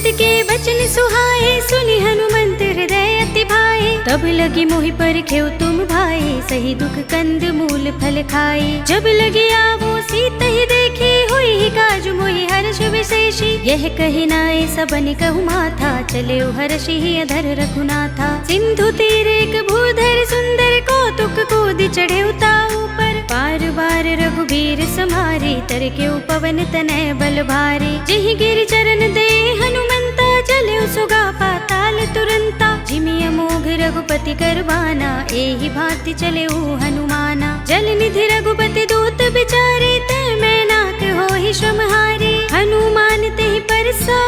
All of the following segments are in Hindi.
हनुमंत के बचन सुहाए, सुनि हनुमंत हृदय अति भाए। तब लगी मोहि पर खेव तुम भाई, सही दुख कंद मूल फल खाए। जब लगी आवो सीत ही देखी, हुई ही काज मोहि हर्ष विशेषी। यह कही नाय सबन कहु माथा, चले हर्षि ही अधर रघुनाथा। सिंधु तीर एक भूधर सुंदर, कौतुक कूद चढ़े उताऊ पर। बार बार रघुबीर सम्हारे, तर के पवन तनय बल भारे। जिहि गिर चरण दे हनुमंता, चले सुगा पाताल तुरंता। जिमि अमोघ रघुपति करवाना, एहि भांति चले हनुमाना। जल निधि रघुपति दूत बिचारे, तै मैं नाथ होहि श्रमहारे। हनुमान तेहि परसा,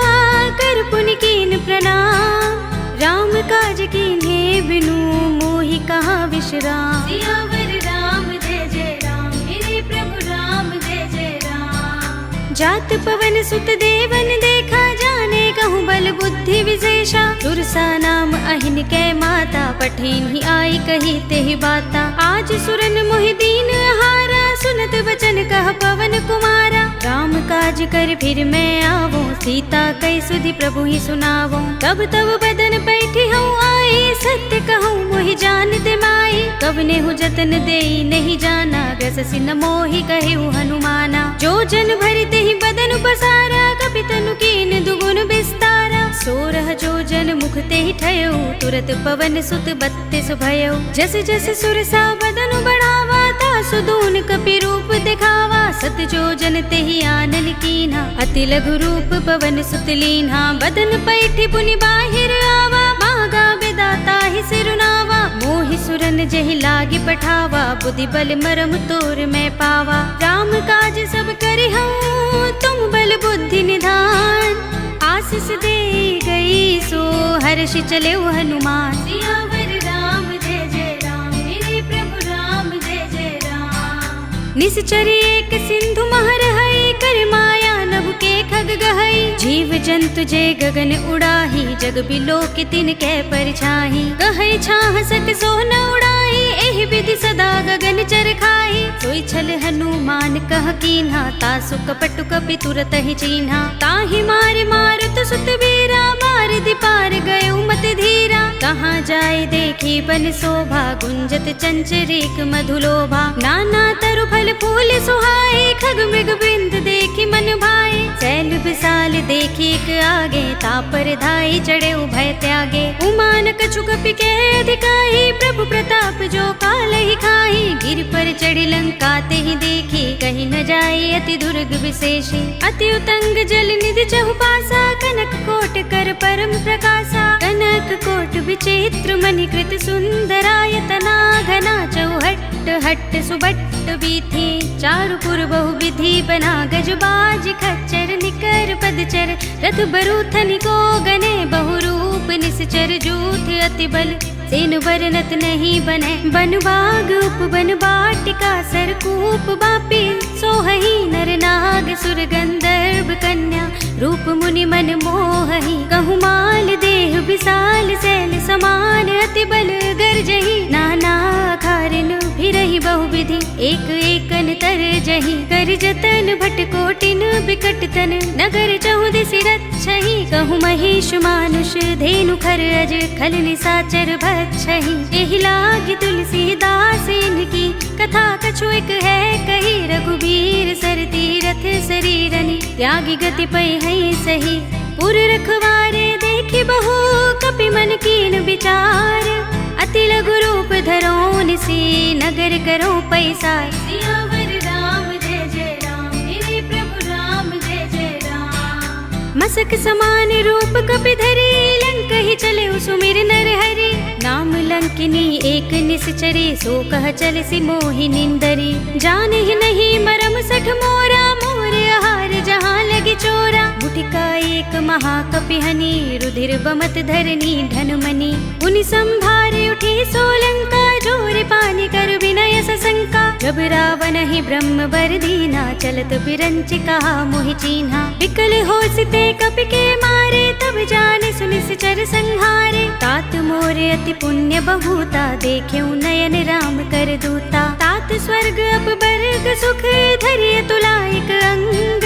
कर पुनि कीन प्रणाम। राम काज कीन्हे बिनु, मोहि कहाँ विश्राम। सियावर राम जय जय राम, मेरे प्रभु राम जय जय राम। जात पवन सुत देवन देखा, जाने कहूँ बल बुद्धि विशेषा। सुरसा नाम अहिन कै माता, पठिन ही आई कही तेहि बाता। आज सुरन मोहि दीन हारा, सुनत वचन कह पवन कुमारा। राम काज कर फिर मैं आवो, सीता कई सुधि प्रभु ही सुनावो। तब तब बदन बैठी हूँ आई, सत्य कहूँ मोहि जानत माई। कवने हूँ जतन देई नहीं जाना, ग्रससि न मोहि कहिउ हनुमाना। जो जन भरते ही बदन पसारा, कपि तनु कीन दुगुन विस्तारा। सोरह जो जन मुख ते ही ठयो, तुरत पवन सुत 32 भयो। जस जस सुरसा बदन बढ़ावा, तासु दून कपि रूप दिखावा। सत जो जन ते ही आनन कीन्हा, अति लघु रूप पवन सुत लीन्हा। बदन पैठी पुनि बाहिर आवा, मागा विदाता ही सिरुनावा। मोहि सुरन जहि लागी पठावा, बुद्धि बल मरम तोर मैं पावा। राम काज सब करि हूँ, तुम बल बुद्धि निधान। आशीष दे गई सो, हर्षि चले हनुमान। सियावर राम जय जय राम, मेरे प्रभु राम जय जय राम। निश्चरी एक सिंधु महर हई, कर माया नभ के खग गहई। जीव जंतु जे गगन उड़ाही, जग बिलो के तिन कै परछाही। कहै छाह सक सो न उड़ाही, एहि विधि सदा गगन चर खाही। सोई छल हनुमान कह कीन्हा, तासु कपट कपि तुरत ही चीन्हा। ताहि मार मारत सुत वीरा, मार दिपार गयो मत धीरा। कहाँ जाय देखी बन शोभा, गुंजत चंचरीक मधुलोभा। नाना तरु फल फूल सुहाए, खग मृग वृंद देखी मन भाए। सैल विशाल देखी एक आगे, तापर धाई चढ़े भय त्यागे। उमान कछु कपि के अधिकाई, प्रभु प्रताप जो काल ही खाई। गिर पर चढ़ी लंका ते ही देखी, कहीं न जाए अति दुर्ग विशेषी। अति उतंग जल निधि चहुपासा, कनक कोट कर परम प्रकाशा। कनक कोट विचित्र मणिकृत सुंदरायतना, घना चौहट हट सुबट्ट बीथी। चारु पुर बहु विधि बना, गजबाज खच्चर निकर पदचर। रथ बरूथन को गने, बहु रूप निश्चर जूथ अति बल। सेन वर्णत नहीं बने, बन बाग उपवन बाटिका। सरकूप बापी सोहही, नर नाग सुर गंधर्व कन्या। रूप मुनि मन मोहही, कहु माल देह विशाल। सैल समान अति बल गर्जही, नाना खारिन फिरहि बहुविधि। एक एकन तर जही, कर जतन भट कोटिन बिकट तन। नगर चहुदिसि रक्षहि, कहु महिष मानुष धेनु खर अज। खल निसाचर भक्षहि, एहि लागी तुलसीदास इनकी। कथा कछु एक है कही, रघुबीर सर तीरथ शरीरनि। त्यागी गति पै हई सही, पुर रखवारे देखी बहु। कपि मन कीन विचार, अति लघु रूप धरो निसी। नगर करो पैसार। सियावर राम जय जय राम, मेरे प्रभु राम जय जय राम। मसक समान रूप कपि धरी, लंक ही चले सुमिर नर हरि। नाम लंकिनी एक निश्चरी, सो कह चल सी मोहि निंदरी। जाने ही नहीं मरम सठ मोरा, मोर आहार जहाँ लगी चोरा। मुठिका एक महाकपि हनि, रुधिर बमत धरनी धनुमनि। उनि संभारे उठी सोलंका, जोर पानी कर विनय सशंका। जब रावण ही ब्रह्म बर दीना, चलत बिरंच कहा मोहि चीन्हा। विकल हो सिते कपि के मारे, तब जाने सुनिश्चर संहारे। तात मोर अति पुण्य बहुता, देख्यउ नयन राम कर दूता। तात स्वर्ग अपवर्ग सुख, धरिय तुलाइक अंग।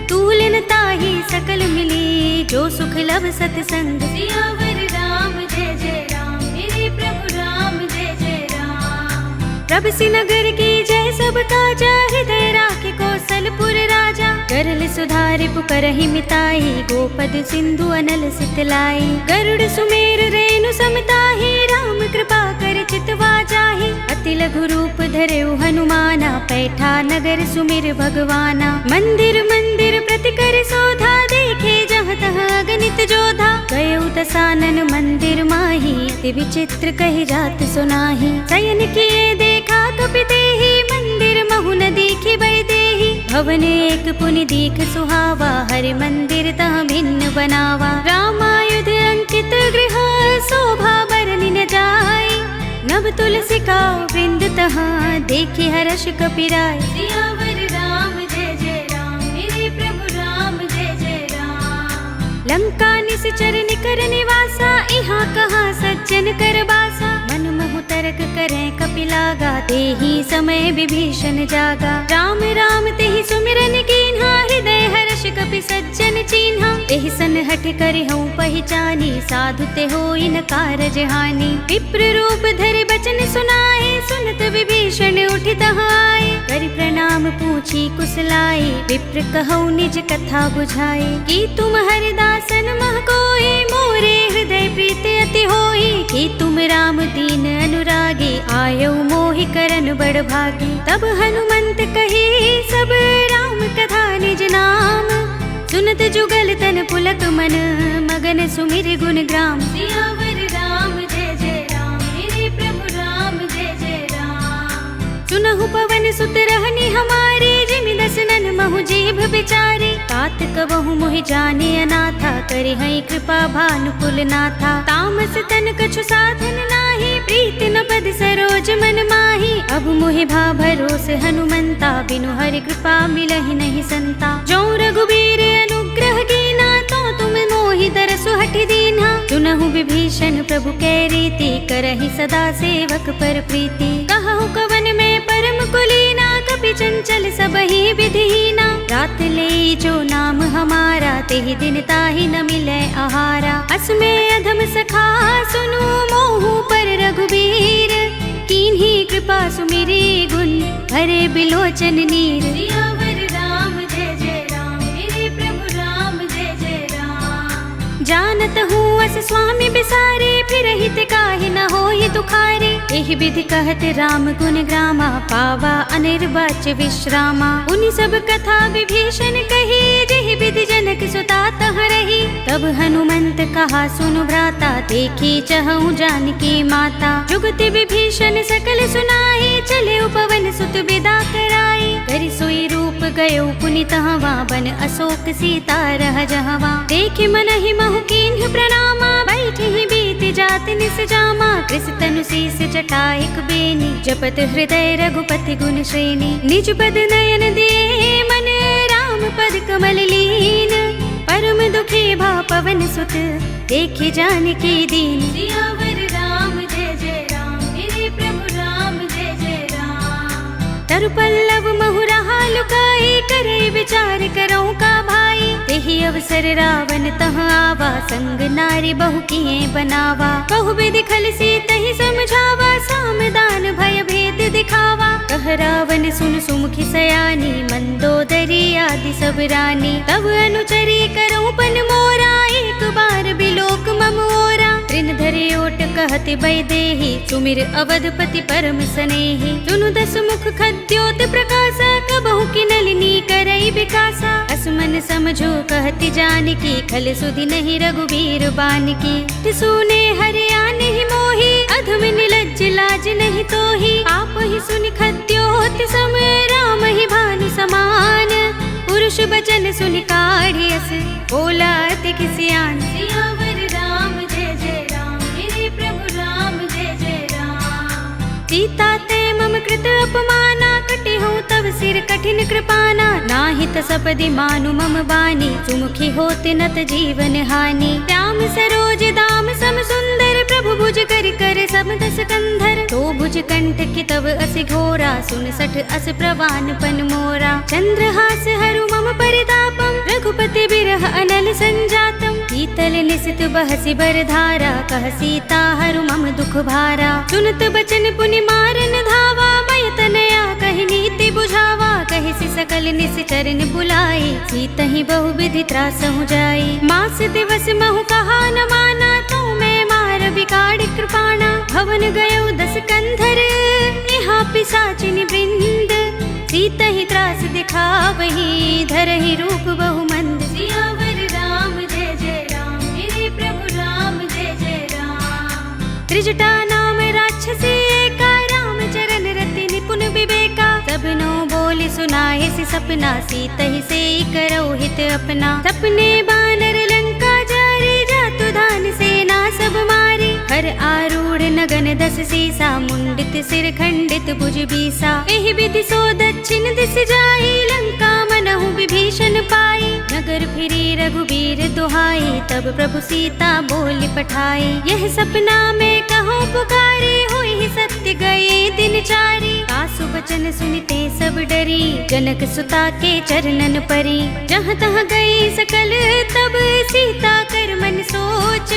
तूलन ताहि सकल मिली, जो सुख लव सत्संग। सियावर राम जय जय राम, मेरे प्रभु राम जय जय राम। प्रभ सिनगर की जय सब काजा, हृदय राखे कौशलपुर राजा। करल सुधारि पुकरहि मिताहि, गोपद सिंधु अनल सितलाई। गरुड़ सुमेर रेणु समताहि, राम कृपा कर चितवा जाहि। अति लघु रूप धरेउ हनुमाना, पैठा नगर सुमिर भगवाना। मंदिर मंदिर प्रति कर शोधा, देखे जहाँ तहाँ अगणित जोधा। गयउ दसानन मंदिर माही, अति विचित्र कहि जात सुनाहि। शयन किए देखा कपि देहि, मंदिर महु न दीखि बैदेहि। भवन एक पुनि दीख सुहावा, हरि मंदिर तह भिन्न बनावा। रामायुध अंकित गृह, शोभा बरनि न जाय। नभ तुलसी का वृंद तहाँ, देखि हर्ष कपिराय। सियावर राम जय जय राम, मेरे प्रभु राम जय जय राम। लंका निश्चर निकर निवासा, इहाँ कहाँ सज्जन कर बासा। मन मोह तर्क करें कपिलागा, तेहि समय विभीषण जागा। राम राम तेहि सुमिरन कीन्हा, हृदय हर्ष कपि सज्जन चीन्हा। तेहि सन हठ करि हऊँ पहिचानी, साधु ते होई न कारज हानि। विप्र रूप धरि बचन सुनाए, सुनत विभीषण उठि तहाँ आए। करि प्रणाम पूछी कुशलाई, विप्र कहऊ निज कथा बुझाए। कि तुम हरिदासन मह कोई, मोरे हृदय प्रीति अति होई। कि तुम राम दीन अनुरागी, आयऊ मोहि करन बड़ भागी। तब हनुमंत कही सब राम कथा निज नाम। सुनत जुगल तन पुलक मन, मगन सुमिर गुण ग्राम। सियावर राम जय जय राम, मेरे प्रभु राम जय जय राम। सुनहु पवन सुत रहनी हमारी, जिमि दसनन महु जीभ बिचारी। तात कबहु मोहि जाने अनाथा, करि हई कृपा भानुकुल नाथा। तामस तन कछु साधन नाही, प्रीति न पद सरोज मन माही। अब मोहि भा भरोस हनुमंता, बिनु हरि कृपा मिलहि नहीं संता। जो रघुबीर अनुग्रह कीना, तो तुम मोहि दरसु हठि दीन्हा। सुनहु विभीषण प्रभु कै रीति, करहि सदा सेवक पर प्रीति। कहु कवन में परम कुलीना, कपि चंचल सबहि विधिहीना। रात ले जो नाम हमारा, तेहि दिन ताहि न मिलै आहारा। असमे अधम सखा सुनु, मोहु पर रघुबीर। कीन्ही कृपा सुमिरी गुण, भरे बिलोचन नीर। सियावर राम जय जय राम, मेरे प्रभु राम जय जय राम। जानत हूँ अस स्वामी बिसारे, फिर हित काहि न होहि दुखारे। एहि विधि कहत राम गुण ग्रामा, पावा अनिर्वाच्य विश्रामा। उनि सब कथा विभीषण कही, जेहि विधि जनक सुता तहाँ रही। तब हनुमंत कहा सुनु भ्राता, देखी चहु जानकी माता। जुगति विभीषण सकल सुनाई, चले पवन सुत विदा कराई। करि सोई रूप गयो पुनि तहवा, बन अशोक सीता रह जहवा। देखि मनहि महु कीन्ह प्रणामा, बैठि ही बीत जात निस जामा। कृस तनु शीस जटाइक बेनी, जपत हृदय रघुपति गुण श्रेणी। निज पद नयन दिए मन, राम पद कमल लीन। परम दुखी भा पवन सुत, देखि जानकी दीन। सियावर राम जय जय राम, मेरे प्रभु राम जय जय राम। तरु पल्लव महु रहा लुकाई, करे विचार करौ का भाई। तेहि अवसर रावण तहाँ आवा, संग नारी बहु किए बनावा। बहु विधि खल सीतहि समझावा, सामदान भय भेद दिखावा। कह रावण सुन सुमुखी सयानी, मंदोदरी आदि सब रानी। तब अनुचरी करौ पन मोरा, एक बार बिलोक मम ओरा। तृण धरि ओट कहत बैदेहि, सुमिर अवधपति परम सनेहि। सुनु दस मुख खद्योत प्रकाशा, कबहु की नलिनी करई विकासा। असमन समझो कहति जानकी, खल सुधि नहीं रघुबीर बानकी। सुने हरियाणि मोहि, अधम निलज्ज लाज नहीं तोहि। आप ही सुनि खद्योत सम, राम ही भानु समान। पुरुष बचन सुनि काढ़ियस, बोला अति किसियान। सियावर राम जय जय राम, मेरे प्रभु राम जय जय राम। सीता ते मम कृत अपमाना, कटि हूँ तब सिर कठिन कृपाना। नाहित सपदि मानु मम बानी, सुमुखी होत नत जीवन हानि। श्याम सरोज दाम सम सुंदर, प्रभु भुज कर कर सम दस कंधर। तो भुज कंठ की तब अस घोरा, सुन सठ अस प्रवान पन मोरा। चंद्रहास हरु मम परितापम, रघुपति बिरह अनल संजातम। शीत तल निसित बहसी बरधारा, कह सीता हरु मम दुख भारा। सुनत बचन पुनि मारन धावा, मय तनया कहि नीति बुझावा। कहि सकल निश्चरन बुलाई, सीतहि बहु विधि त्रासहु जाई। मास दिवस महु कहा न माना, तो मैं मार बिगाड़ कृपाणा। भवन गयो 10 कंधर, यहाँ पिशाचिनी वृंद। सीतहि त्रास दिखावही, धरहि रूप बहु मंद। सियावर राम जय जय राम, मेरे प्रभु राम जय जय राम। त्रिजटा नाम राक्षसी एका, राम चरण रति निपुण विवेका। सबनो बोली सुनाए सि सपना, सीतहि से करौ हित अपना। सपने बानर लंका जारी, जातु धान सेना सब मारी। हर आरूढ़ नगन 10 सीसा, मुंडित सिर खंडित भुज बीसा। एहि विधि सो दक्षिण दिस जाई, लंका मनहु विभीषण पाई। नगर फिरी रघुबीर दुहाई, तब प्रभु सीता बोली पठाई। यह सपना में कहो पुकारी, होई सत्य गए दिन चारी। कासु बचन सुनते सब डरी, जनक सुता के चरणन परी। जहाँ तहाँ गई सकल तब, सीता कर मन सोच।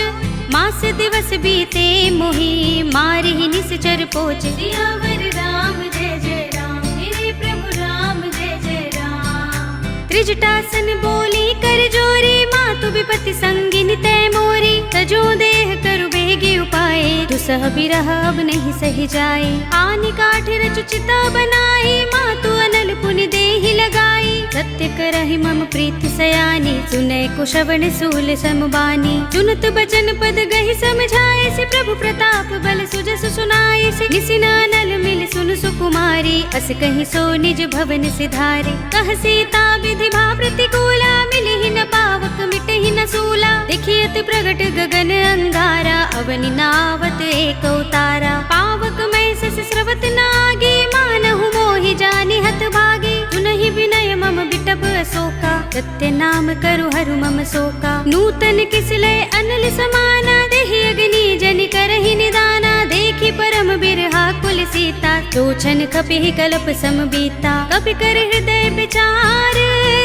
मास दिवस बीते मोहि, मारहि निश्चर पोच। सियावर राम जय जय राम, मेरे प्रभु राम जय जय राम। त्रिजटासन बोली कर जोरी, मातु विपति संगिनी तै मोरी। तजो देह करु बेगी उपाय, दुसह बिरह अब नहीं सही जाए। आनि काठ रचु चिता बनाई, मातु अनल पुनि देहि लगाई। सत्य करहि मम प्रीति सयानी, सुनै कुशवन सूल समबानी। सुनत बचन पद गहि समझाए, से प्रभु प्रताप बल सुजस सुनाए। से निसिनानल मिल सुन सुकुमारी, अस कहि सो निज भवन सिधारे। कह सीता विधि भा प्रतिकूला, मिलहि न पावक मिटहि न सूला। देखियत प्रगट गगन अंगारा, अवनि नावत एक तारा। पावक मैं सस स्रवत नागे, मानहु मोहि जानि हत भागे। सुनहि विनय मम बिटप अशोका, सत्य नाम करु हरु मम शोका। नूतन किसलय अनल समाना, देहि अग्नि जनि करहि निदाना। देखि परम बिरहा कुल सीता, लोचन खपिहि कल्प सम बीता। कपि कर हृदय विचार,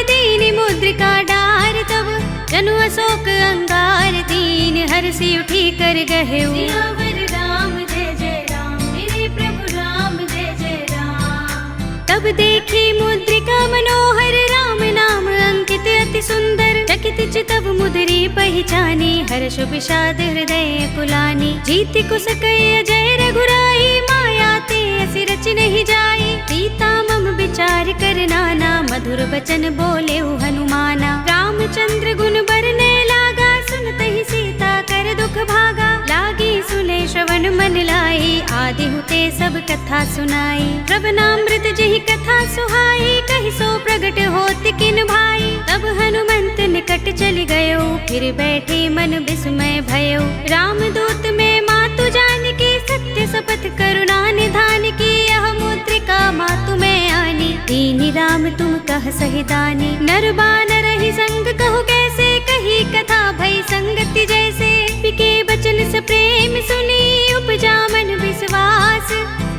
दीनि मुद्रिका डार। तब जनु अशोक अंगार, दीन हरषि उठी कर गहेउ। सियावर राम जय जय राम, मेरे प्रभु राम जय जय राम। तब देखी मुद्रिका मनोहर, राम नाम अंकित अति सुंदर। चकित चितव मुद्री पहिचानी, हर्ष विषाद हृदय कुलानी। जीति कुस कय जय रघुराई, माया ते असि रच नहीं जाई। सीता मम विचार कर नाना, मधुर बचन बोले हनुमाना। रामचंद्र गुण बरने लागा, सुनतहि सीता कर दुख भागा। लागी सुने श्रवण मन लाई, आदि हुते सब कथा सुनाई। श्रवणामृत जहि कथा सुहाई, कहि सो प्रगट होत किन भाई। तब हनुमंत निकट चल गयो, फिर बैठे मन विस्मय भयो। रामदूत में मातु जानकी, सत्य शपथ करुणा निधान की। यह मुद्रिका मातु में आनी, दीनि राम तुम कह सही दानी। नर बानर ही संग कहो कैसे, कही कथा भई संगति जैसे। पिके बचन से प्रेम सुनी, उपजा मन विश्वास।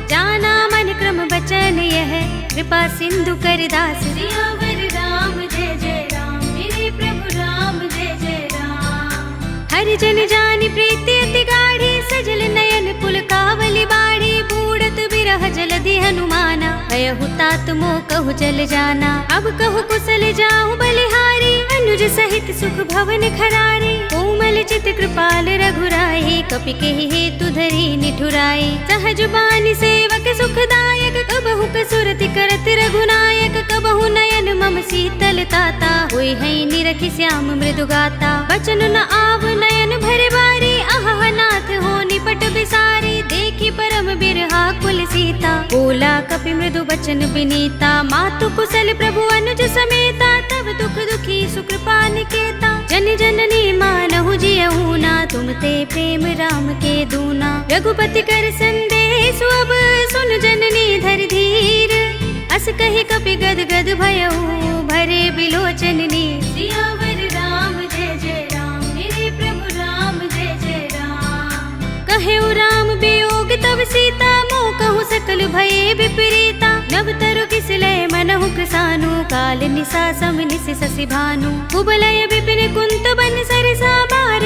जाना मन क्रम बचन यह, कृपा सिंधु कर दास। सियावर राम जय जय राम, मेरे प्रभु राम जय जय राम। हरि जन जानि प्रीति अति गाढ़ी, सजल नयन पुलकावली बाढ़ी। बूढ़त बिरह जलधि हनुमाना, भयहु तात मोह कहु जल जाना। अब कहु कुशल जाहु बलिहारी, अनुज सहित सुख भवन खरारी। कोमल चित कृपाल रघुराई, कपि केहि हेतु धरि निठुराई। सहज बानी सेवक सुखदायक, कबहु कसुरति करत रघुनायक। कबहु नयन मम शीतल ताता, होय है निरखि श्याम मृदु गाता। बचन न आव नयन भरे बारी, आहा नाथ हो निपट बिसारी। देखि परम बिरहा कुल सीता, बोला कपि मृदु बचन विनीता। मातु कुशल प्रभु अनुज समेता, तब दुख दुखी सुकृपा निकेता। जन जननी मानहु जियहु ना, तुम ते प्रेम राम के दूना। रघुपति कर संदेश अब, सुन जननी धर धीर। अस कहि कपि गद गद भयहु, भरे बिलोचन नीर। सियावर राम जय जय राम, मेरे प्रभु राम जय जय राम। कहेउ राम वियोग तब सीता, मोह कहु सकल भये विपरीता। नव तरु किसलय मनहु कृसानु, काल निसा सम निसि शशि भानु। कुबलय विपिन कुंत बन सरसा, बार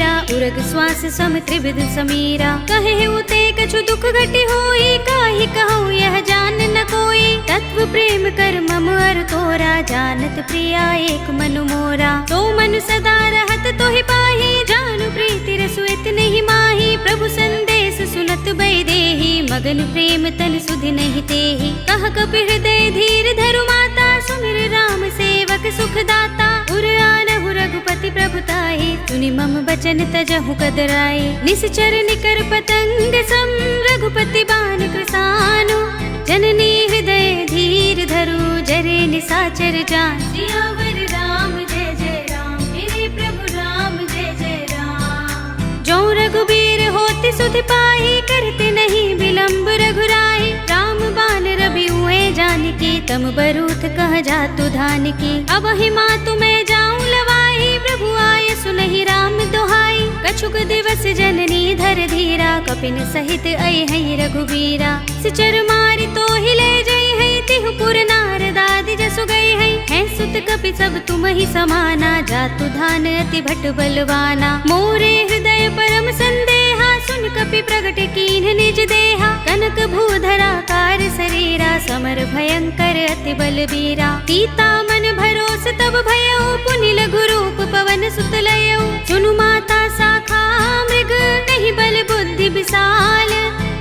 वीरा उरग श्वास सम त्रिविध समीरा। कहे उते कछु दुख घटी होई, काहि कहूँ यह जान न कोई। तत्व प्रेम कर मम अर तोरा, जानत प्रिया एक मनु मोरा। तो मन सदा रहत तोहि पाही, जानु प्रीति रसु इतने ही माही। प्रभु संदेश सुनत बैदेही, मगन प्रेम तन सुधि नहीं तेहि। कह कपि हृदय धीर धरु माता, सुमिर राम सेवक सुख दाता। उर आनहु रघुपति प्रभुताहि, सुनि मम बचन तजहु कदराई। निश्चर निकर पतंग सम, रघुपति बान कृसानु। जननी हृदय धीर धरु, जरे निसाचर जान। सियावर राम जय जय राम, मेरे प्रभु राम जय जय राम। जो रघुबीर होति सुधि पाई, करते नहीं विलंब रघुराई। राम बान रवि हुए जानकी, तम बरूथ कह जातु धान की। अब ही मातु मैं जाऊं लवाई, प्रभु आय सुनहि राम दोहाई। कछुक दिवस जननी धर धीरा, कपिन सहित अय है रघुबीरा। सिचर मारि तो हिले जय है, तिहु पुर नारद आदि जसु गई है। सुत कपि सब तुम ही समाना, जातु धान अति भट बलवाना। मोरे हृदय परम संदेहा, सुन कपि प्रगट कीन्ह निज देहा। कनक भूधरा कार शरीरा, समर भयंकर अति बलबीरा। सीता मन भरोस तब भयो, पुनि लघु रूप पवन सुत लयो। सुनु माता शाखा मृग, नहीं बल बुद्धि विशाल।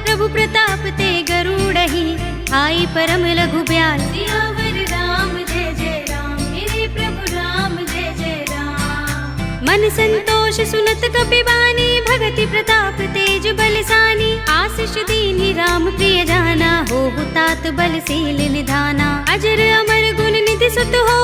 प्रभु प्रताप ते गरुड़हि, आई परम लघु ब्याल। सियावर राम जय जय राम, मेरे प्रभु राम जय जय राम। मन संतोष सुनत कपि बानी, भगति प्रताप तेज बलसानी। आशीष दीनि राम प्रिय जाना, होहु तात बलशील निधाना। अजर अमर गुण निधि सुत हो,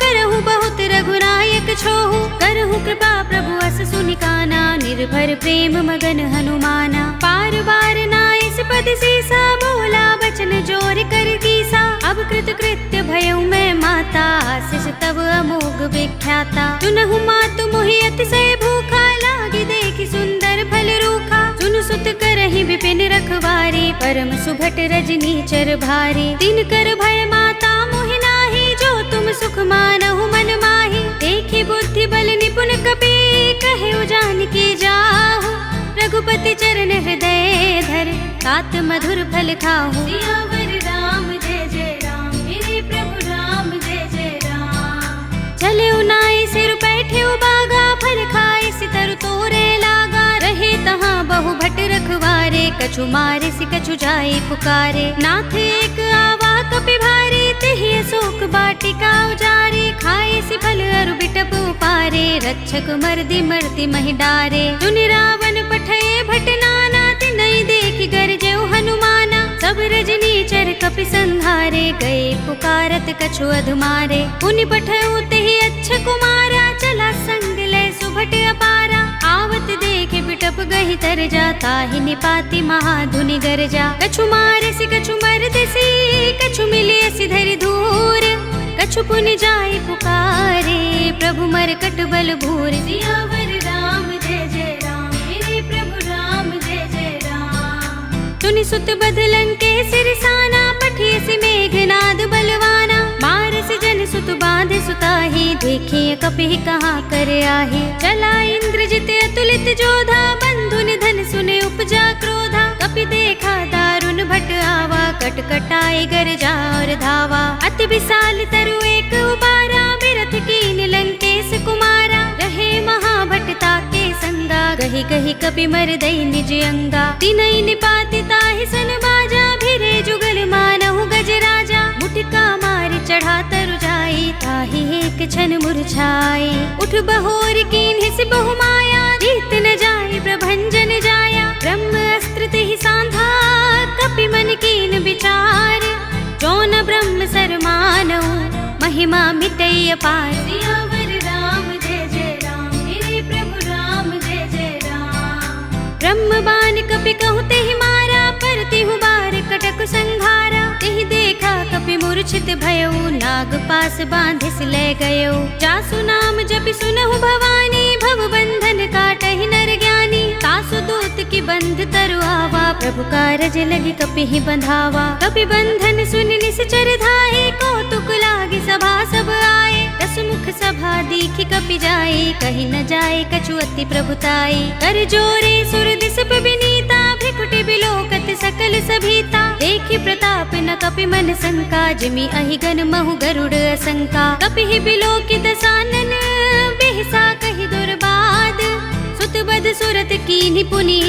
करहु बहुत रघुनायक छोहु। करहु कृपा प्रभु अस सुनि काना, निर्भर प्रेम मगन हनुमाना। पार बार नाइस पद सीसा, बोला बचन जोर कर कीसा। अब कृत कृत्य भयउ मैं माता, आशीष तब अमोघ विख्याता। सुनहु मातु मोहि अतिशय भूखा, लागी देखि सुंदर फल रूखा। सुन सुत करहि विपिन रखवारी, परम सुभट रजनी चर भारी। दिन कर भय माता मोहि नाही, जो तुम सुख मानहु मन माही। देखि बुद्धि बल निपुण कपि, कहे जानकी जाहु। रघुपति चरण हृदय धर, तात मधुर फल खाहु। सियावर राम जय जय राम, मेरे प्रभु राम जय जय राम। चले उनाई सिर बैठे बागा, फल खाए सितर तोरे लागा। रहे तहाँ बहु भट रखवारे, कछु मारे सि कछु जाए पुकारे। नाथ एक आवा कपि भारी, तेहि अशोक बाटिका उजारे। खाए सि फल अरु बिटप उपारे, रक्षक मर्दि मर्ति महि डारे। सुनि रावण पठये भट नाना, तिनहि देखि गरजेउ हनुमाना। सब रजनी चर कपि संहारे, गए पुकारत कछु अधमारे। पुनि पठयउ तेहि अच्छ कुमारा, चला संग लय सुभट अपारा। आवत देखे बिटप गहि तर जा, ताहि निपाति महाधुनि गरजा। कछु मारसि कछु मरदसि, कछु मिलियसि धरि धूर। कछु पुनि जाय पुकारे, प्रभु मरकट बल भूर। सियावर राम जय जय राम, मेरे प्रभु राम जय जय राम। सुनि सुत बदलन के सिरसाना, पठियसि मेघनाद बलवाना। मारसि जन सुत बांधे सुताही, देखिए कपि कहाँ कर आही। चला इंद्रजित अतुलित जोधा, बंधु निधन सुने उपजा क्रोधा। कपि देखा दारुण भट आवा, कट कटाए गरजा और धावा। अति विशाल तरु एक उबारा, बिरथ कीन लंकेश कुमारा। रहे महाभट ताके संगा, गहि गहि कपि मरदई निज अंगा। तिनहि निपाति ताहि सन बाजा, भिरे जुगल मानहु गज राजा। मुटिका मारि चढ़ा तरु जाई, ताहि एक क्षण मुरझाई। उठ बहोर कीन्हि सि बहु माया, जीत न जाय प्रभंजन जाया। ब्रह्म अस्त्र तेहि सांधा, कपि मन कीन विचार। जो न ब्रह्म सर मानहु, महिमा मिटई अपार। सियावर राम जय जय राम, मेरे प्रभु राम जय जय राम। ब्रह्म बान कपि कहु तेहि मारा, पर तिहु बार कटक संघारा। तेहि देखा कपि मूर्छित भयउ, नाग पास बांधिस ले गयो। जासु नाम जपि सुनहु भवानी, भव बंधन काटहि नर ज्ञानी। तासु दूत की बंध तरु आवा, प्रभु कारज लगी कपि ही बंधावा। कपि बंधन सुनि निश्चर धाये, कौतुक लागी सभा सब आए। दस मुख सभा दीख अति कपि जाए, कहीं न जाए कछु अति प्रभुताई। कर जोरे सुर दिस विनीता, भ्रिकुटि बिलोकत सकल सभीता। देखि प्रताप न कपि मन शंका, जिमि अहिगन महु गरुड़ असंका। कपि बिलोकित सानन, बिहसा कहि दुर्बाद। सुत बद सुरत कीन्हि पुनि,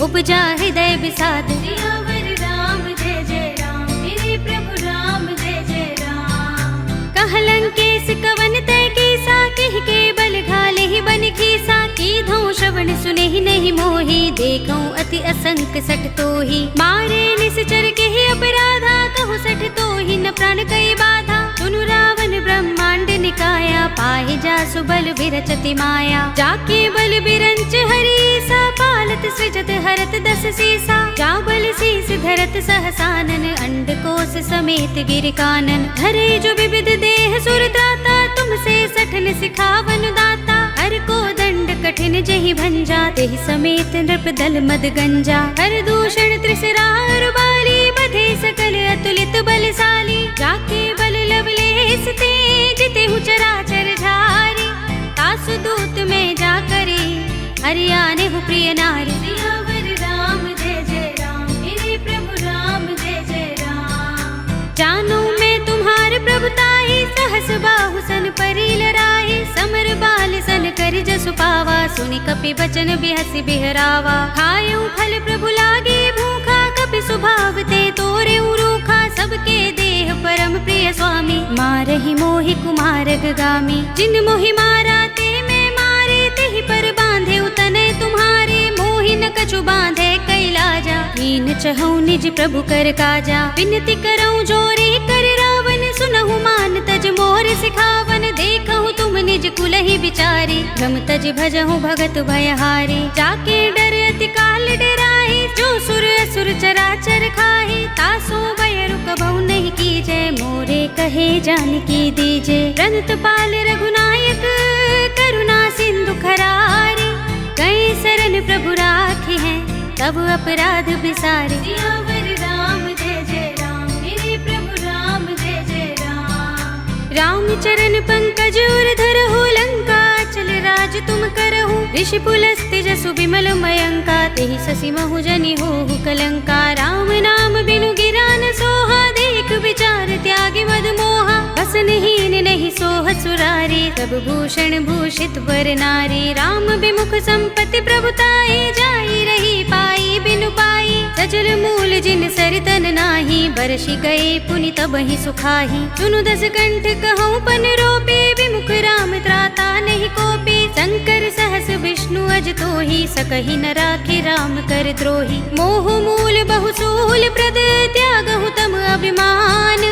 उपजा हृदय विषाद। सियावर राम जय जय राम, मेरे प्रभु राम जय जय राम। कहलंकेश कवन तय कीसा, कह के बल घाले ही बन खीसा। कीधों श्रवण सुने ही नहीं मोही, देखूं अति असंक सठ तोही। मारे निश्चर के ही अपराधा, कहु सठ तोही न प्राण कई बाधा। सुनु रावण ब्रह्मांड निकाया, पाहि जासु बल विरचति माया। जाके बल बिरंच हरीसा, पालत सृजत हरत दस सीसा। जा बल शीस धरत सहसानन, अंडकोश समेत गिर कानन। धरे जो विविध देह सुर त्राता, तुमसे सठन सिखावन दाता। हर को दंड कठिन जहि भंजा, तेहि समेत नृप दल मद गंजा। हर दूषण त्रिसरार बाली, बधे सकल अतुलित बलशाली। जाके बल लवलेस ते, जितेहु चराचर झारी। तासु दूत में जा करे, हरियाने हु प्रिय नारी। सियावर राम जय जय राम, मेरे प्रभु राम जय जय राम। जानो मैं तुम्हार प्रभुताई, सहस बाहु सन परी लराई। समर बाल सन करि जसु पावा, सुनि कपि बचन बिहसि बिहरावा। खायऊ फल प्रभु लागे भूखा, कपि स्वभाव ते तोरे रूखा। सबके देह परम प्रिय स्वामी, मारहि मोहि कुमारग गामी। जिन मोहि मारा ते मैं मारे, तेहि पर बांधे उतने तुम्हारे। मोहि न कछु बांधे कैलाजा, हीन चहु निज प्रभु कर काजा। विनती करऊं जोरे कर रावण, सुनहु मान तज मोर सिखावन। देखहु तुम निज कुलहि विचारी, भ्रम तज भजहु भगत भयहारी। जाके डर अति काल डराहि, जो सुर असुर चराचर खाहि। तासो भय रुकबहु नहीं कीजै, मोरे कहे जानकी दीजे। रंत पाल रघुनायक, करुणा सिंधु खरारी। गए शरण प्रभु राखी हैं, तब अपराध बिसारे। सियावर राम जय जय राम, मेरे प्रभु राम जय जय राम। राम चरण पंकज उर धरहु, लंका चल राज तुम करहु। ऋषि पुलस्त्य जसु विमल मयंका, तेहि शशि महु जनि होहु कलंका। राम नाम बिनु गिरा न सोहा, देख विचार त्यागी मद मोहा। बसनहीन नहीं सोह सुरारी, सब भूषण भूषित वर नारी। राम विमुख संपत्ति प्रभुताई, जाई रही पाई बिनु पाई। सजल मूल जिन सरितन नाही, बरषि गए पुनि तबहि सुखाही। सुनु दस कंठ कहूँ पन रोपे, विमुख राम त्राता नहीं कोपी। शंकर सहस विष्णु अज तोहि, सकहि न राखे राम कर द्रोही। मोह मूल बहुसूल प्रद, त्यागहु तम अभिमान।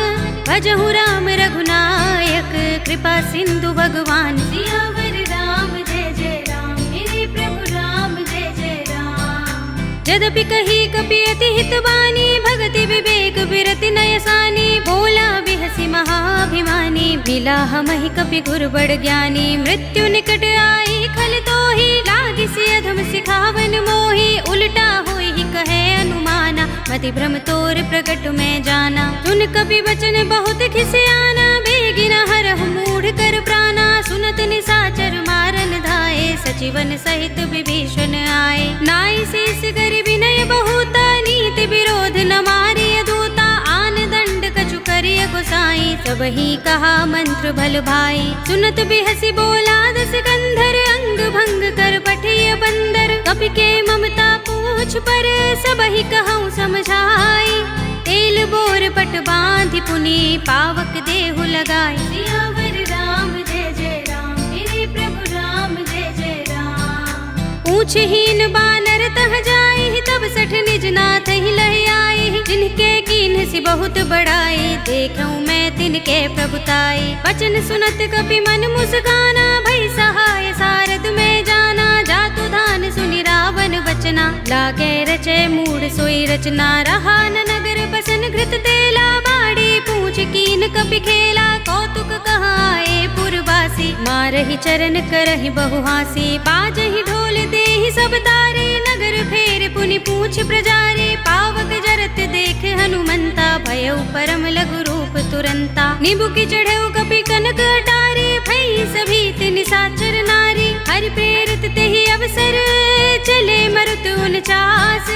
भजहु राम रघुनायक, कृपा सिंधु भगवान। सियावर राम जय जय राम, मेरे प्रभु राम जय जय राम। यद्यपि कही कपि अति हितवानी, भगति विवेक बिरति नयसानी। बोला बिहसि महाभिमानी, मिला हमहि कपि गुर बड़ ज्ञानी। मृत्यु निकट आई खल तोहि, लागिसि अधम सिखावन मोहि। उल्टा होई कहे अनुमाना, मति भ्रम तोर प्रगट में जाना। सुन कपि वचन बहुत खिसियाना, बेगिन हरहु मूढ़ कर प्राणा। सुनत निशाचर मारन धाये, सचिवन सहित विभीषण आए। नाई शेष कर विनय बहुता, नीति विरोध न मारिय दूता। आन दंड कछु करिय गोसाई, सबहि कहा मंत्र भल भाई। सुनत बिहसि बोला दस कंधर, अंग भंग कर पठिय बंदर। कपि के ममता पूछ पर, सबहि कहूँ समझाई। तेल बोर पट बांधि पुनि, पावक देहु लगाई। सियावर राम जय जय राम, मेरे प्रभु राम जय जय राम। पूछहीन बानर तह जाई, तब सठ निज नाथ ही लहि आई। जिनके कीन्ह सि बहुत बड़ाई, देखूं मैं तिनके प्रभुताई। वचन सुनत कपि मन मुस्काना, भई सहाय सारद में जाना। जातु धान सुनि रावण वचना, लागे रचे मूढ़ सोई रचना। रहा न नगर बसन घृत तेला, बाड़ी पूछ कीन कपि खेला। कौतुक कहाए पुरवासी, मारहि चरण करहि बहुहासी। बाजहि ढोल देहि सब तारे, नगर फेर पुनि पूछ प्रजारे। पावक जरत देख हनुमंता, भयउ परम लघु रूप तुरंता। निबुकि चढ़ऊ कपि कनक अटारे, भई सभी निशा चले मरुत 49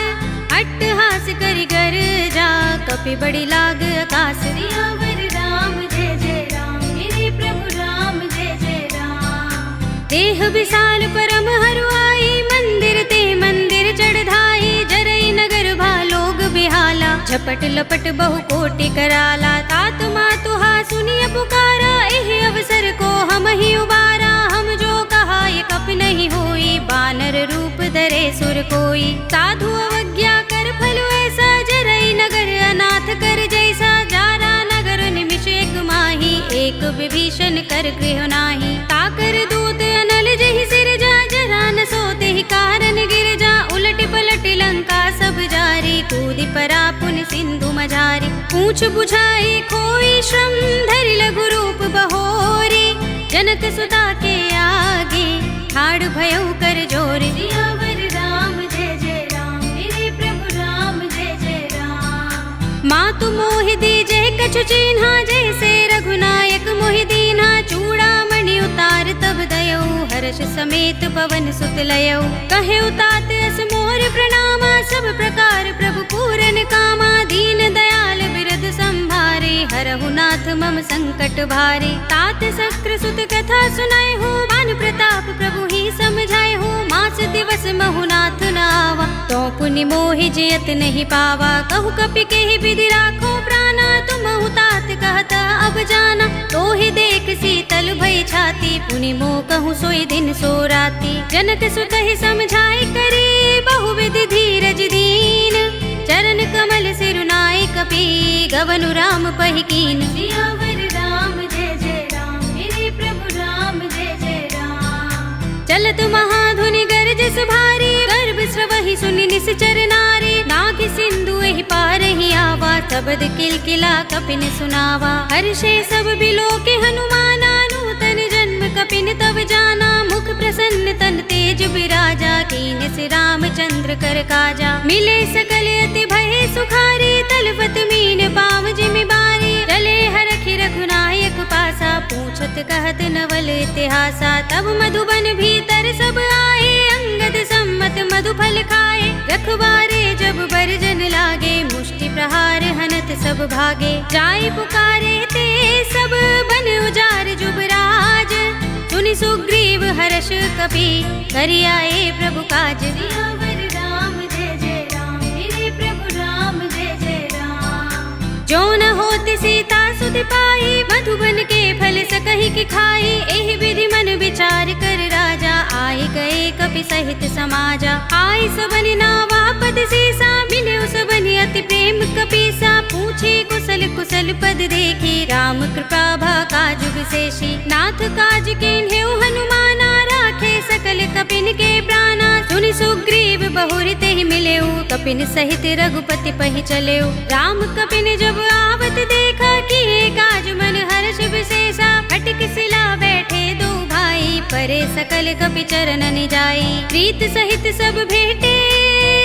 अट्टहास करि गर जा कपि बड़ी लाग आकाश सियावर राम जय जय राम मेरे प्रभु राम जय जय राम। देह विशाल परम हरुआई मंदिर ते मंदिर चढ़ाई जरई नगर भालोग बिहाला झपट लपट बहु कोटि कराला तात मातुहा सुनिय पुकारा एहि अवसर को हम ही उबारा हम जो कहा ये कप नहीं होई बानर रूप धरे सुर कोई साधु अवज्ञा कर फलु ऐसा जरई नगर अनाथ कर जैसा जारा नगर निमिष एक माही एक विभीषण कर गृह नाही ताकर दूत अनल जहि सिर जा जरा न सोते ही कारण गिर जा उलट पलट लंका सब जारी कूदि परा पुन सिंधु मझारी पूछ बुझाई खोई श्रम धरि लघु रूप बहोरी जनक सुता के आगे ठाड़ भयउ कर जोर सियावर राम जय जय राम मेरे प्रभु राम जय जय राम। मातु मोहि दीजे कछु चिन्हा जैसे रघुनायक मोहि दीन्हा चूड़ामणि उतार तब दयऊ हर्ष समेत पवन सुत लयऊ कहे उतात अस मोर प्रणामा सब प्रकार प्रभु पूरन कामा दीन दयाल बिरद संभारे हरहु नाथ मम संकट भारे तात शक्र सुत कथा सुनाए हो बान प्रताप प्रभु ही समझाए हो मास दिवस महु नाथ नावा तो पुनि मोहि जियत नहीं पावा कहु कपि केहि विधि राखो प्राणा तुम तात कहता अब जाना तो ही देख शीतल भई छाती पुनि मोह कहूँ सोई दिन सो राती जनक सुत ही समझाए करे बहुविधि धीरज दीन चरण कमल सिरुनाई कपि गवनु राम पहिकीन सियावर राम जय जय राम मेरे प्रभु राम जय जय राम। चलत महाधुनि गरजस भारी गर्भ स्रवहि सुनि निश्चर नारी नाग सिंधु एहि पार ही आवा शब्द किलकिला कपिन सुनावा हर्षे सब बिलोके हनुमाना नूतन जन्म कपिन तब जाना मुख प्रसन्न तन तेज विराजा कीन से रामचंद्र कर काजा मिले सकल अति भय सुखारी तलवत मीन पाव जिमि बारी चले हरखि रघुनायक पासा पूछत कहत नवल इतिहासा तब मधुबन भीतर सब आए अंगद सम्मत मधुफल खाए रखवारे जब बरजन लागे मुष्टि प्रहार हनत सब भागे जाय पुकारे ते सब बन उजार जुबराज सुनि सुग्रीव हर्ष कपि करि आए प्रभु काज सियावर राम जय जय राम मेरे प्रभु राम जय जय राम। जो न होत सीता सुध पाई मधुबन के फल सकहि की खाई एहि विधि मन विचार कर राजा आए गए कपि सहित समाजा आए सबनि नावा पद सीसा मिले सबनि अति प्रेम कपीसा पूछे कुशल कुशल पद देखी राम कृपा भा काज विशेषी नाथ काज कीन्हे हनुमाना राखे सकल कपिन के प्राणा सुनि सुग्रीव बहुरि तेहि मिलेउ कपिन सहित रघुपति पहि चलेउ राम कपिन जब आवत देखा किए काज मन हर्ष विशेषा फटक सिला बैठे दो भाई परे सकल कपि चरणन जाई प्रीत सहित सब भेटे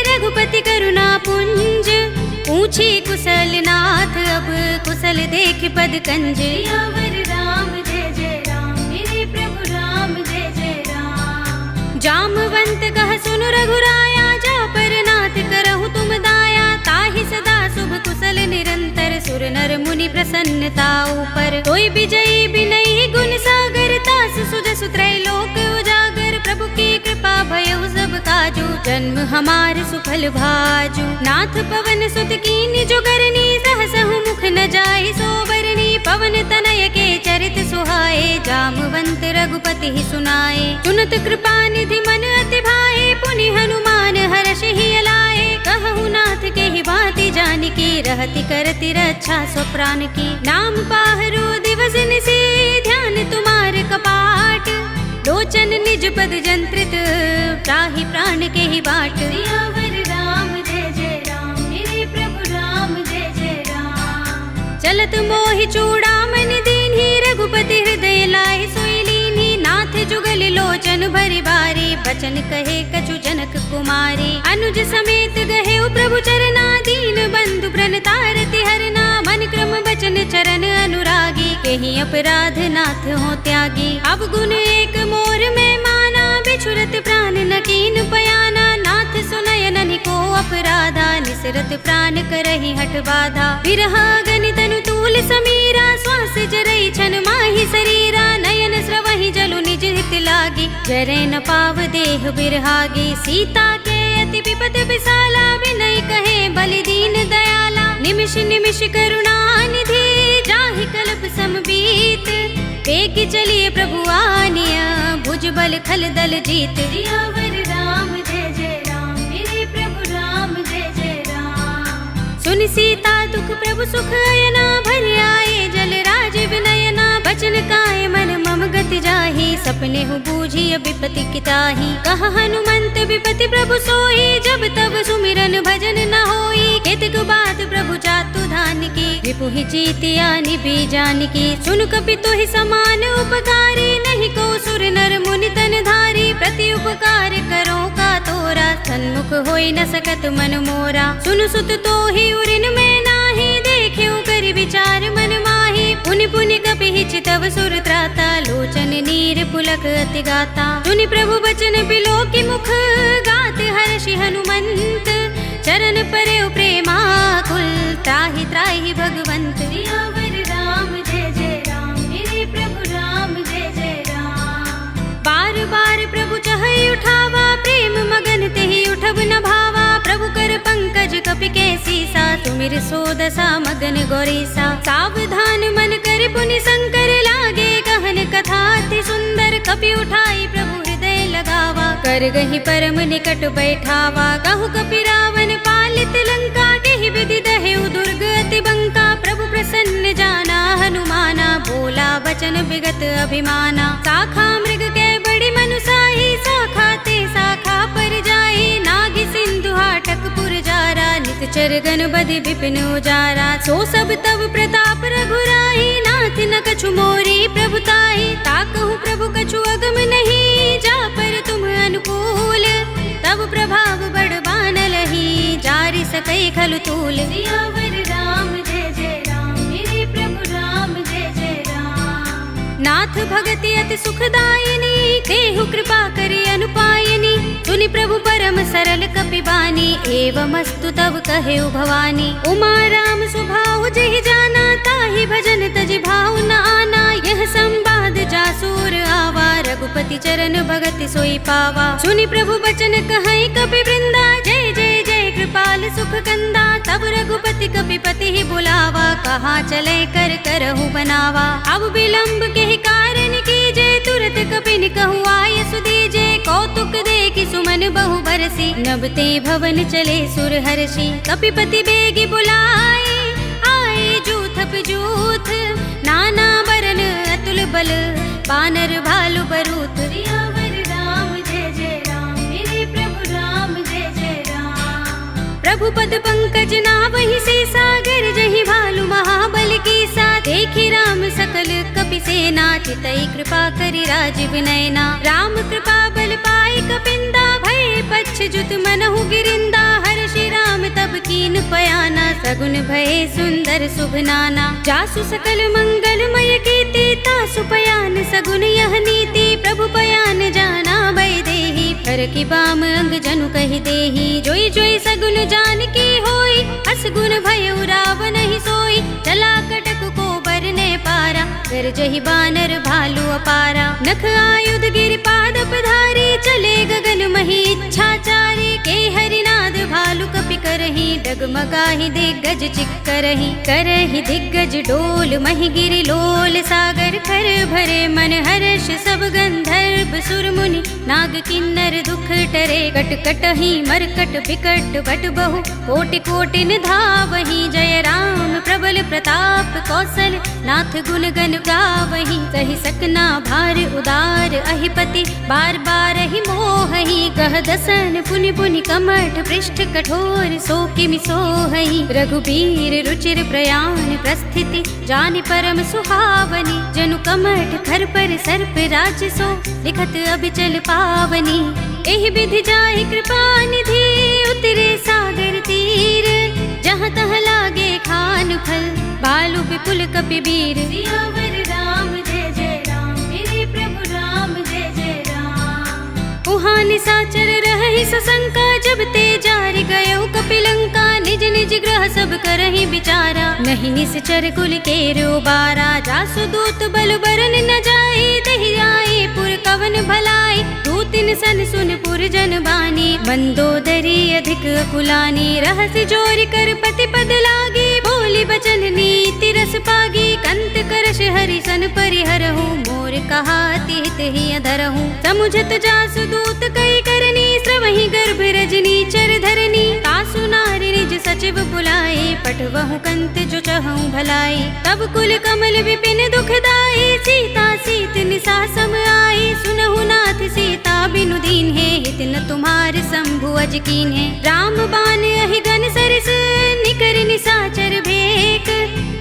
रघुपति करुणा पुंज पूछी कुशल नाथ अब कुशल देख पद कंज सियावर राम जय जय राम मेरे प्रभु राम जय जय राम। जामवंत कह सुन रघुराया जा पर नाथ करहु तुम दाया ताहि सदा शुभ कुशल निरंतर सुर नर मुनि प्रसन्नता ऊपर कोई विजयी बिनयी गुण सागर तास सुजस त्रैलोक उजागर प्रभु की कृपा भयउ सब काजू जन्म हमार सुफल भाजू नाथ पवन सुत कीनि जुगरनी सहसहु मुख न जाय सोबरनी पवन तनय के चरित सुहाए जामवंत रघुपति ही सुनाए सुनत कृपा निधि मन अति भाए पुनि हनुमान हर्ष ही अलाए कहु नाथ के ही भांति जानकी रहति करति रक्षा सो प्राण की नाम पाहरो दिवस निशि ध्यान तुम्हार कपाट लोचन निज पद जंत्रित त्राहि प्राण के ही बाट सियावर राम जय जय राम मेरे प्रभु राम जय जय राम। चलत मोहि चूड़ामणि दीन्हि रघुपति हृदय लाए सोई लीन्हि नाथ जुगल लोचन भरि बारी बचन कहे कछु जनक कुमारी अनुज समेत गहे प्रभु चरना दीन बंधु प्रणतारति हरना मन क्रम बचन चरण अनुरागी केहि अपराध नाथ हो त्यागी अवगुण एक मोर में माना बिछुरत प्राण न कीन पयाना नहीं को अपराधा, निसरत प्राण करहि हठ बाधा। विरहा गनि तनु तूल समीरा, श्वास जरई छन माहि शरीरा। नयन स्रवहि जलु निज हित लागी, जरे न पाव देह बिरहागी। सीता के अति विपद विशाला, विनय कहे बलि दीन दयाला। निमिष निमिष करुणा निधि, जाहि कल्प समबीत। बेग चलिए प्रभु आनिया, भुज बल खल दल जीत। सियावर राम जय जय राम, मेरे प्रभु राम जय जय राम। सुन सीता दुख प्रभु सुख अयना, भर आए जल राजीव नयना। बचन काय मन मम गति जाहि, सपने हूँ बूझिय विपति किताहि। कहा हनुमंत विपति प्रभु सोई, जब तब सुमिरन भजन न होई। केतक बात प्रभु जातु धान की, रिपुहि जीतिया निभि जानकी। सुन कपि तोहि समान उपकारी, नहीं को सुर नर मुनि तन धारी। प्रति उपकार करो का तोरा, सन्मुख होई न सकत मन मोरा। सुन सुत तोहि उरिन में नाही, देखे कर विचार मन माही। पुनि पुनि कपि चितव सुर त्राता, लोचन नीर पुलक अति गाता। सुनि प्रभु बचन बिलोकि मुख, गात हर्षि हनुमंत। चरण परे प्रेमाकुल, त्राहि त्राहि भगवंत। सियावर राम जय जय राम, मेरे प्रभु राम जय जय राम। बार बार प्रभु चहई उठावा, प्रेम मगन तेहि उठब न भावा। प्रभु कर पंकज कपि के सीसा, तुमिर सोदसा मगन गौरीसा। सावधान मन कर पुनि शंकर, लागे कहन कथा अति सुंदर। कपि उठाई प्रभु हृदय लगावा, कर गहि परम निकट बैठावा। कहु कपि रावण पालित लंका, केहि विधि दहेउ दुर्ग अति बंका। प्रभु प्रसन्न जाना हनुमाना, बोला बचन विगत अभिमाना। शाखा मृग के बड़ी मनुसाही, शाखा ते शाखा पर जाई। नाग सिंधु हाटक पुर जारा, नित चरगन बधि विपिन उजारा। सो सब तब प्रताप रघुराई, नाथ न कछु मोरी प्रभुताई। ताकहु प्रभु कछु अगम नहीं, जा पर तुम अनुकूल। तब प्रभाव बड़ बानलहि, जारि सकै खलु तूल। सियावर राम जय जय राम, मेरे प्रभु राम जय जय राम। नाथ भगति अति सुखदायिनी, तेहु कृपा करि अनुपायिनी। सुनि प्रभु परम सरल कपि बानी, एवमस्तु तब कहे भवानी। उमा राम सुभाउ जहि जाना, ताहि भजन तजि भाउ न आना। यह संवाद जासूर आवा, रघुपति चरण भगति सोई पावा। सुनि प्रभु बचन कहै कपि वृंदा, जय जय जय कृपाल सुख कंदा। तब रघुपति कपि पति ही बुलावा, कहाँ चले कर करहु बनावा। अब विलंब के कारण कीजे, तुरत कपि कहु आय सुदीजे। कौतुक देखि सुमन बहु बरसी, नबते भवन चले सुर हर्षि। कपिपति बेगी बुलाए, आए जूथ जूथ। नाना बरन अतुल बल, बानर भालु बरूथ। सियावर राम जय जय राम, मेरे प्रभु राम जय जय राम। प्रभु पद पंकज नावहि से, सागर जहि भालु महाबल की सा। देखि राम सकल कपि सेना, चितई कृपा करि राजीव नयना। राम कृपा बल पाई कपिंदा, भय पच्छ जुत मनहु गिरिंदा। हर्षि राम तब कीन पयाना, सगुन भय सुंदर शुभ नाना। जासु सकल मंगलमय कीर्ति, तासु पयान सगुन यह नीति। प्रभु पयान जाना भय देहि, फर की बाम अंग जनु कहि देहि। जोई जोई सगुन जान की होई, असगुन भय रावण ही सोई। चला कटक को बरने पारा, गरजहि बानर भालु अपारा। नख आयुध गिर पाद पधारी, चले गगन मही इच्छाचारी। के हरिनाद भालु कपि करहि, डगमगाहि दिग्गज चिक्करहि। करहि दिग्गज डोल महि गिरि लोल, सागर खर भरे मन हर्ष सब गंधर्व सुर मुनि। नाग किन्नर दुख टरे, कट कटहि मरकट बिकट बट बहु। कोटि कोटिन धावहि, जय राम प्रबल प्रताप कौशल। नाथ गुण गन गावहि, सहि सकना भार उदार। अहिपति बार बार ही मोहहि, कह दसन पुनि पुनि कमठ पृष्ठ कठोर। सो किमि सोहहि, रघुबीर रुचिर प्रयाण प्रस्थिति। जानि परम सुहावनी, जनु कमठ खर पर सर्प राज सो। लिखत अभिचल पावनी, एहि विधि जाहि कृपा निधि। उतरे सागर तीर, जहाँ तहाँ लागे खान फल। भालु विपुल कपि वीर। सियावर राम जय जय राम, मेरे प्रभु राम जय जय राम। उहाँ निशाचर रहहि सशंका, जब ते जारि गए कपिलंका, निज निज ग्रह सब करहि विचारा। नहीं निश्चर कुल केर उबारा, जासु दूत बल बरन न जाए। दहि आए पुर कवन भलाई, दूतिन सन सुन पुर जन बानी। मंदोदरी अधिक अकुलानी, रहस्य जोरि कर पति पद लागी। बोली बचन नीति रस पागी, कंत करश हरि सन परिहरहु। मोर कहा तिहित ही अधरहु, समुझत जासु दूत कई करनी। श्रवहि गर्भ रजनी चर धरनी, तासु नारि निज सचिव बुलाए। पठवहु कंत जो चहु भलाई, तब कुल कमल विपिन दुखदाई। सीता सीत निसा सम आई, सुनहु नाथ सीता बिनु दीन है। हित न तुम्हार शंभु अज कीन है, राम बान अहि गन सरिस। निकर निसाचर भेक,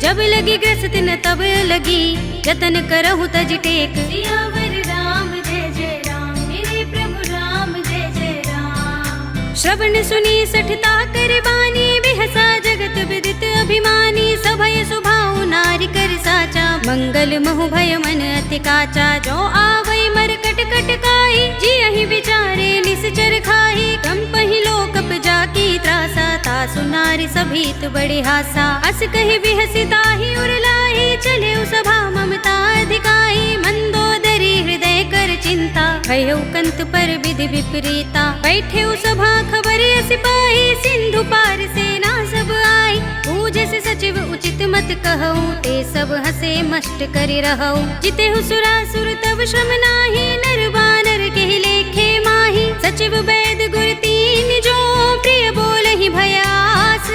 जब लगी ग्रस्त न तब लगी। जतन करहु तज टेक, सियावर राम जय जय राम। मेरे प्रभु राम जय जय राम। श्रवण सुनी सठता कर बानी, बिहसा जगत विदित अभिमानी। सभय सुभाउ नारी कर साचा, मंगल महु भय मन अति काचा। जो आवै मर कट कट काई, जियहि विचारे निश्चर खाई। कंपहि लोकप जाकी त्रासा, तासु नारी सभीत बड़े हासा। अस कहि बिहसिता ही उरलाई, चले सभा ममता अधिकाई। मंदोदरी हृदय कर चिंता, भयउ कंत पर विधि विपरीता। बैठे सभा खबर सिपाही, सिंधु पार सेना सब आई। पूजस सचिव उचित मत कहऊ, ते सब हसे मष्ट करि रहऊ। जितेहु सुरासुर तब श्रम नाही, नर बानर के लेखे माही। सचिव वैद गुर तीन जो, प्रिय बोलहि भयास।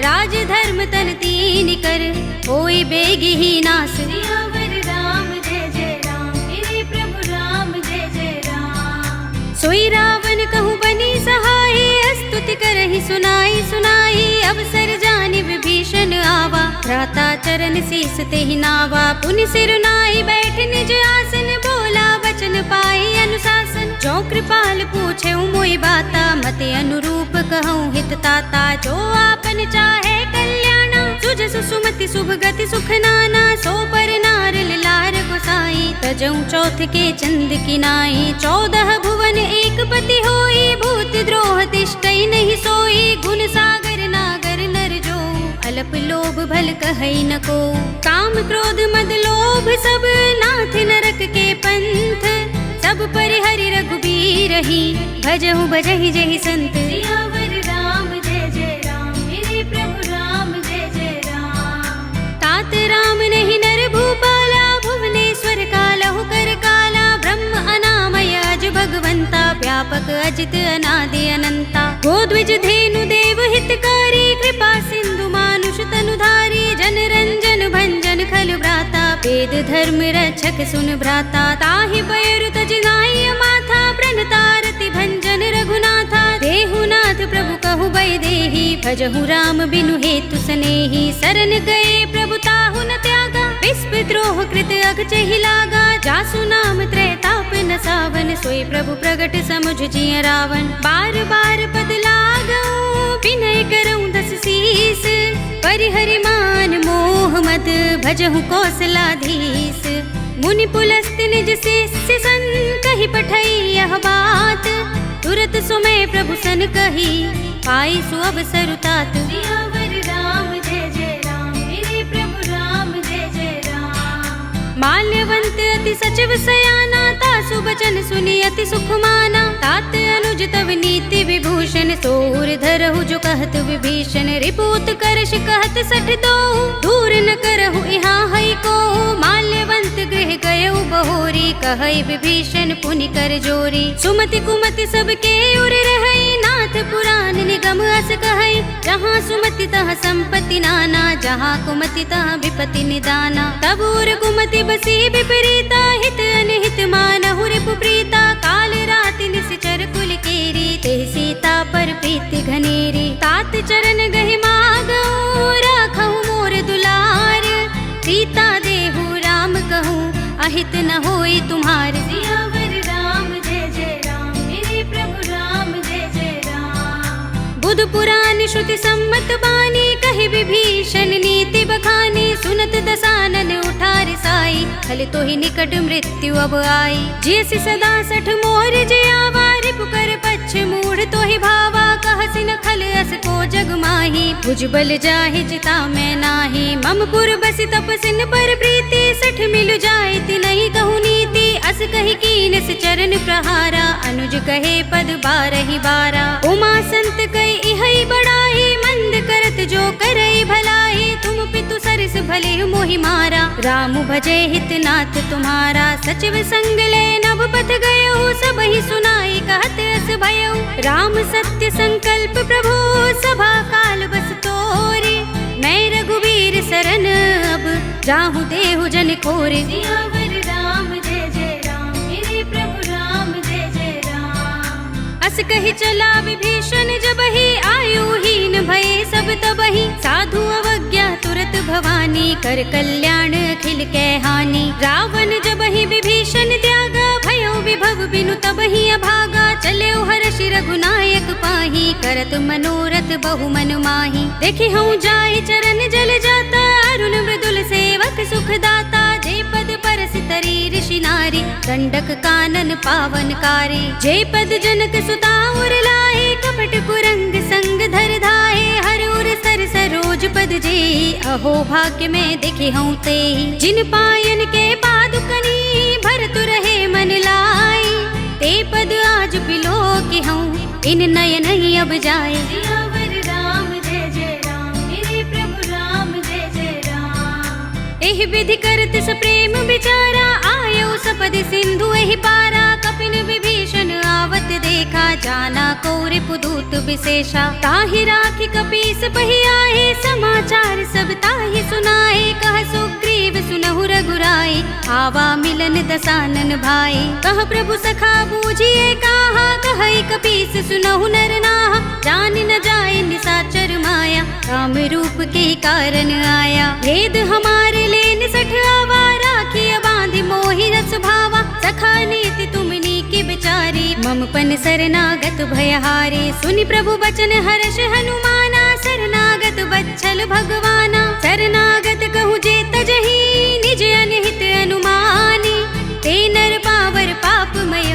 राज धर्म तन तीन कर, होई बेगी ही नास। सियावर राम जय जय राम, मेरे प्रभु राम जय जय राम। सोई रावण कहूँ बनी सहाय, स्तुति करहि सुनाई सुनाई। अवसर जानि विभीषण आवा, भ्राता चरण शीस तेहि नावा। पुनि सिर नाई बैठ निज आसन, बोला वचन पाई अनुशासन। जो कृपाल पूछे मोहि बाता, मते अनुरूप कहूँ हित ताता। जो आपन चाहे कल्याणा, सुजसु सुमति शुभ गति सुख नाना। सो पर नार लार गोसाई, तजऊ चौथ के चंद की नाई। 14 भुवन एक पति होई, भूत द्रोह तिष्ठई नहीं सोई। गुण सागर नागर नर जो, अल्प लोभ भल कहई न को। काम क्रोध मद लोभ सब, नाथ नरक के पंथ। सब परिहरि रघुबीर ही, भजहु भजहि जहि संत। सियावर राम जय जय राम, मेरे प्रभु राम जय जय राम। तात राम नहीं नर भूपाला, भुवनेश्वर कालहु कर काला। ब्रह्म अनामय अज भगवंता, व्यापक अजित अनादि अनंता। गोद्विज धेनु देव हितकारी, कृपा सिंधु मानुष तनुधारी। जन रंजन भंजन खल भ्राता, वेद धर्म रक्षक सुन भ्राता। ताहि पैरु तजनाई माथा, प्रणतारति भंजन रघुनाथा। देहुनाथ प्रभु कहु बै देहि, भजहु राम बिनु हेतु सनेहि। शरण गए प्रभु ताहु न त्यागा, विस्पद्रोह कृत अघचहि लागा। जासु नाम त्रैताप न सावन, सोई प्रभु प्रगट समुझ जिय रावण। बार बार पद लागऊ, विनय करऊँ दस शीस। परिहरि मान मोह मद, भजहु कौशलाधीश। मुनि पुलस्त निज शिष्य सन, कहि पठई यह बात। तुरत सुमय प्रभु सन कही, पाई सु अवसर तात। सियावर राम जय जय राम, मेरे प्रभु राम जय जय राम। माल्यवंत अति सचिव सयाना, तासु बचन सुनि अति सुख माना। तात अनुज तव नीति विभूषण, सोर धरहु जो कहत विभीषण। रिपुत करश कहत सठ दो, दूर न करहु यहाँ हई को। माल्यवंत गृह गयउ बहोरी, कहई विभीषण पुनि कर जोरी। सुमति कुमति सबके उर रहई, नाथ पुराण निगम अस कहई। जहाँ सुमति तहाँ संपत्ति नाना, जहाँ कुमति तहाँ विपत्ति निदाना। तब उर कुमति बसी विपरीता, हित अनहित मानहु रिपु प्रीता। काल राति निश्चर कुल केरी, ते सीता पर प्रीति घनेरी। तात चरण गहि मागऊ, राखहु मोर दुलार। सीता देहु राम कहूँ, अहित न होई तुम्हार। सियावर राम जय जय राम, मेरे प्रभु राम जय जय राम। बुध पुराण श्रुति सम्मत बानी, कहि विभीषण नीति बखानी। सुनत दसानन उठार साई, खल तो ही निकट मृत्यु अब आई। जैसी सदा सठ मोर जय आवा, रिपुकर पच्छ मूढ़ तो ही भावा, कहसि न खल अस को जग माही। भुजबल जाहि जिता मैं नाही, ममपुर बसि तपसिन पर प्रीति। सठ मिल जाय तिनहि कहु नीति, अस कहि कीनस चरण प्रहारा। अनुज कहे पद बारहि बारा, उमा संत कहि इहै बड़ाई। मंद करत जो करई भलाई, तुम पितु सरस भले मोहि मारा। राम भजे हितनाथ तुम्हारा, सचिव संग ले नभ पथ गयो। सबहि सुनाई कहत अस भयो, राम सत्य संकल्प प्रभु। सभा काल बस तोरे, मैं रघुबीर सरन अब जाहु देहु जन कोरे। सियावर राम जय जय राम, मेरे प्रभु राम जय जय राम। अस कहि चला विभीषण जबहि, आयुहीन भये सब तबहि। साधु अवज्ञा तुरत भवानी, कर कल्याण अखिल कै हानि। रावण जबहि विभीषण त्यागा, भयो विभव बिनु तबहि अभागा। चलेउ हर्षि रघुनायक पाहि, करत मनोरथ बहु मन माहि। देखि हूँ जाहि चरण जल जाता, अरुण मृदुल सेवक सुख दाता। जे पद परसि तरी ऋषि नारी, दंडक कानन पावन कारी। जे पद जनक सुता उर लाए, कपट कुरंग संग धर धाए। हर उर सर सरोज पद जे, अहो भाग्य में देखे हूँ ते। जिन पायन के पादुकनी, भरतु रहे मन लाई। ते पद आज बिलो की हूँ, इन नयन ही अब जाए। सियावर राम जय जय राम, मेरे प्रभु राम जय जय राम। एहि विधि करत सप्रेम विचारा, आयो सपद सिंधु एहि पारा। कपिन विभीषण आवत देखा, जाना कौरि पुदूत विशेषा। ताहि राखि कपीस पहि आए, समाचार सब ताहि सुनाए। कह सुग्रीव सुनहु रघुराई, आवा मिलन दसानन भाई। कह प्रभु सखा बूझिए काहा, कहई कपीस सुनहु नर नाहा। जान न जाए निसाचर माया, राम रूप के कारण आया। भेद हमारे लेन सठ आवा, राखिय बांधि मोहि रस भावा। सखा नीति तुमनी की बिचारी, मम पन शरणागत भयहारी। सुनि प्रभु बचन हर्ष हनुमाना, शरणागत वत्सल भगवाना। शरणागत कहूँ जे तजहि, निज अनहित अनुमानी। ते नर पावर पापमय,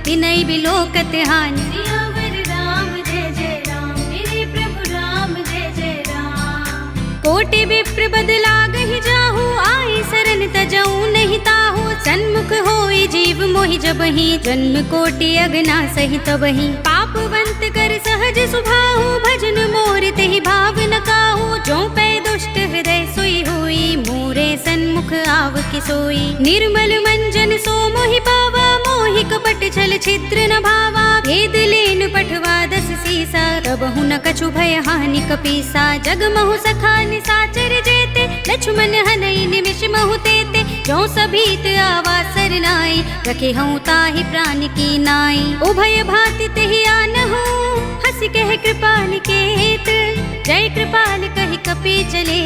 तिनहि बिलोकत हानि। सियावर राम जय जय राम, मेरे प्रभु राम जय जय राम। कोटि विप्र बद लागहि जाहु, आई शरण तजऊ नहीं ताहु। सन्मुख होई जीव मोहि जबहि, जन्म कोटि अगना सहि तबहि। पापवंत कर सहज सुभाहु, भजन मोर तेहि भाव न काहू। जो पै दुष्ट हृदय सोई होई, मोरे सन्मुख आव कि सोई। निर्मल मंजन सो मोहि पावा, मोहि कपट छल छिद्र न भावा। भेद लेन पठवा दस सीसा, तबहु न कछु भय हानि कपीसा। जग महु सखा निसाचर जेते, लक्ष्मण हनई निमिष महु तेते। जो सभीत आवा सरनाई, रखे हूँ ताहि प्राण की नाई। उभय भाति तेहि आनहु, हंसि कह कृपाल केत। जय कृपाल कहि कपि चले,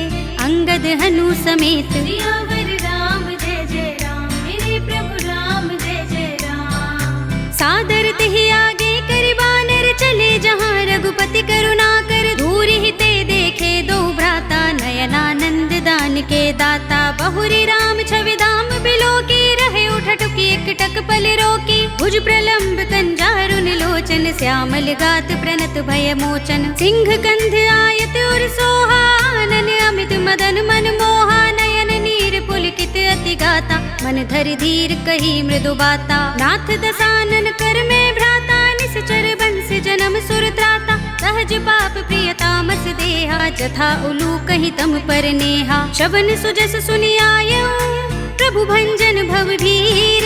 अंगद हनु समेत। सियावर राम जय जय राम, मेरे प्रभु राम जय जय राम। सादर तेहि आगे करि बानर, चले जहाँ रघुपति करुणा कर। दूरि ही ते देखे दो भ्राता, नयनानंद दान के दाता। बहुरी राम छवि धाम बिलोकी, रहे उठटुकी एकटक पल रोकी। भुज प्रलंब कंजारुन लोचन, श्यामल गात प्रणत भय मोचन। सिंह कंध आयत उर सोहा, आनन अमित मदन मन मोहा। नयन नीर पुलकित अति गाता, मन धरि धीर कही मृदु बाता। नाथ दसानन कर में भ्राता, निश्चर बंस जन्म सुर त्राता। सहज पाप प्रिय तामस देहा, जथा उलू कहि तम पर नेहा। शवन सुजस सुनि आयऊ, प्रभु भंजन भव भीर।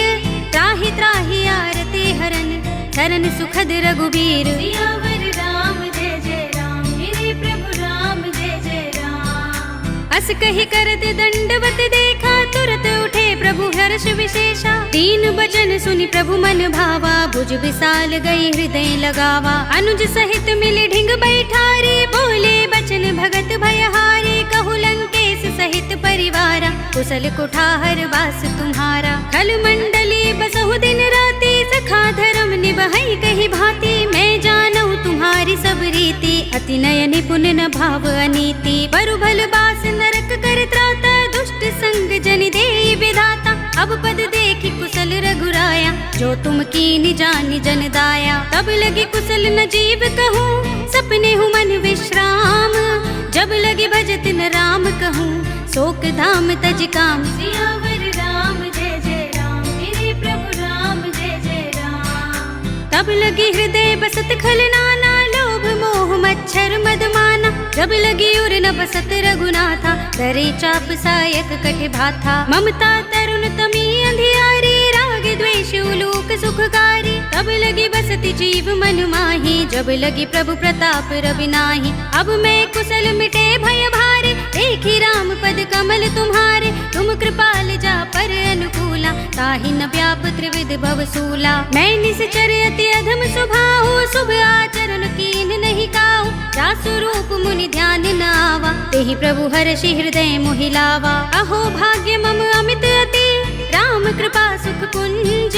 त्राहि त्राहि आरते हरन, शरण सुखद रघुबीर। सियावर राम जय जय राम, मेरे प्रभु राम जय जय राम। अस कहि करत दंडवत देखा, तुरत उठे प्रभु हर्ष विशेषा। दीन बचन सुनि प्रभु मन भावा, भुज विशाल गई हृदय लगावा। अनुज सहित मिले ढिंग बैठारे, बोले बचन भगत भयहारे। कहु लंकेश सहित परिवारा, कुशल कुठार वास तुम्हारा। खल मंडली बसहु दिन राति, सखा धर्म निबहै कहि भांति। मैं जानऊ तुम्हारी सब रीति, अति नय निपुण न भाव अनीति। बरु भल बास नरक कर त्राता, दुष्ट संग जन देई विधाता। अब पद देखि कुशल रघुराया, जो जो तुम कीन जानी जन दाया। तब लगी कुशल न जीव कहूँ, सपने हूँ मन विश्राम। जब लगी भजत न राम कहूँ, शोक धाम तज काम। सियावर राम जय जय राम, मेरे प्रभु राम जय जय राम। तब लगी हृदय बसत खल नाना, लोभ मोह मच्छर मदमाना। जब लगी उर न बसत रघुनाथा, डरे चाप सायक कट भाथा। ममता तरुण तमी अंधियारी, राग द्वेष उलूक सुखकारी। तब लगी बसती जीव मन माही, जब लगी प्रभु प्रताप रवि नाही। अब मैं कुशल मिटे भय भारे, देखी राम पद कमल तुम्हारे। तुम कृपाल जा पर अनुकूला, ताहि न व्याप त्रिविध भव सूला। मैं निश्चर अति अधम स्वभाव, शुभ आचरण कीन नहीं काऊ। जासु रूप मुनि ध्यान न आवा, तेहि प्रभु हर्षि हृदय मोहि लावा। अहो भाग्य मम अमित अति, राम कृपा सुख पुंज।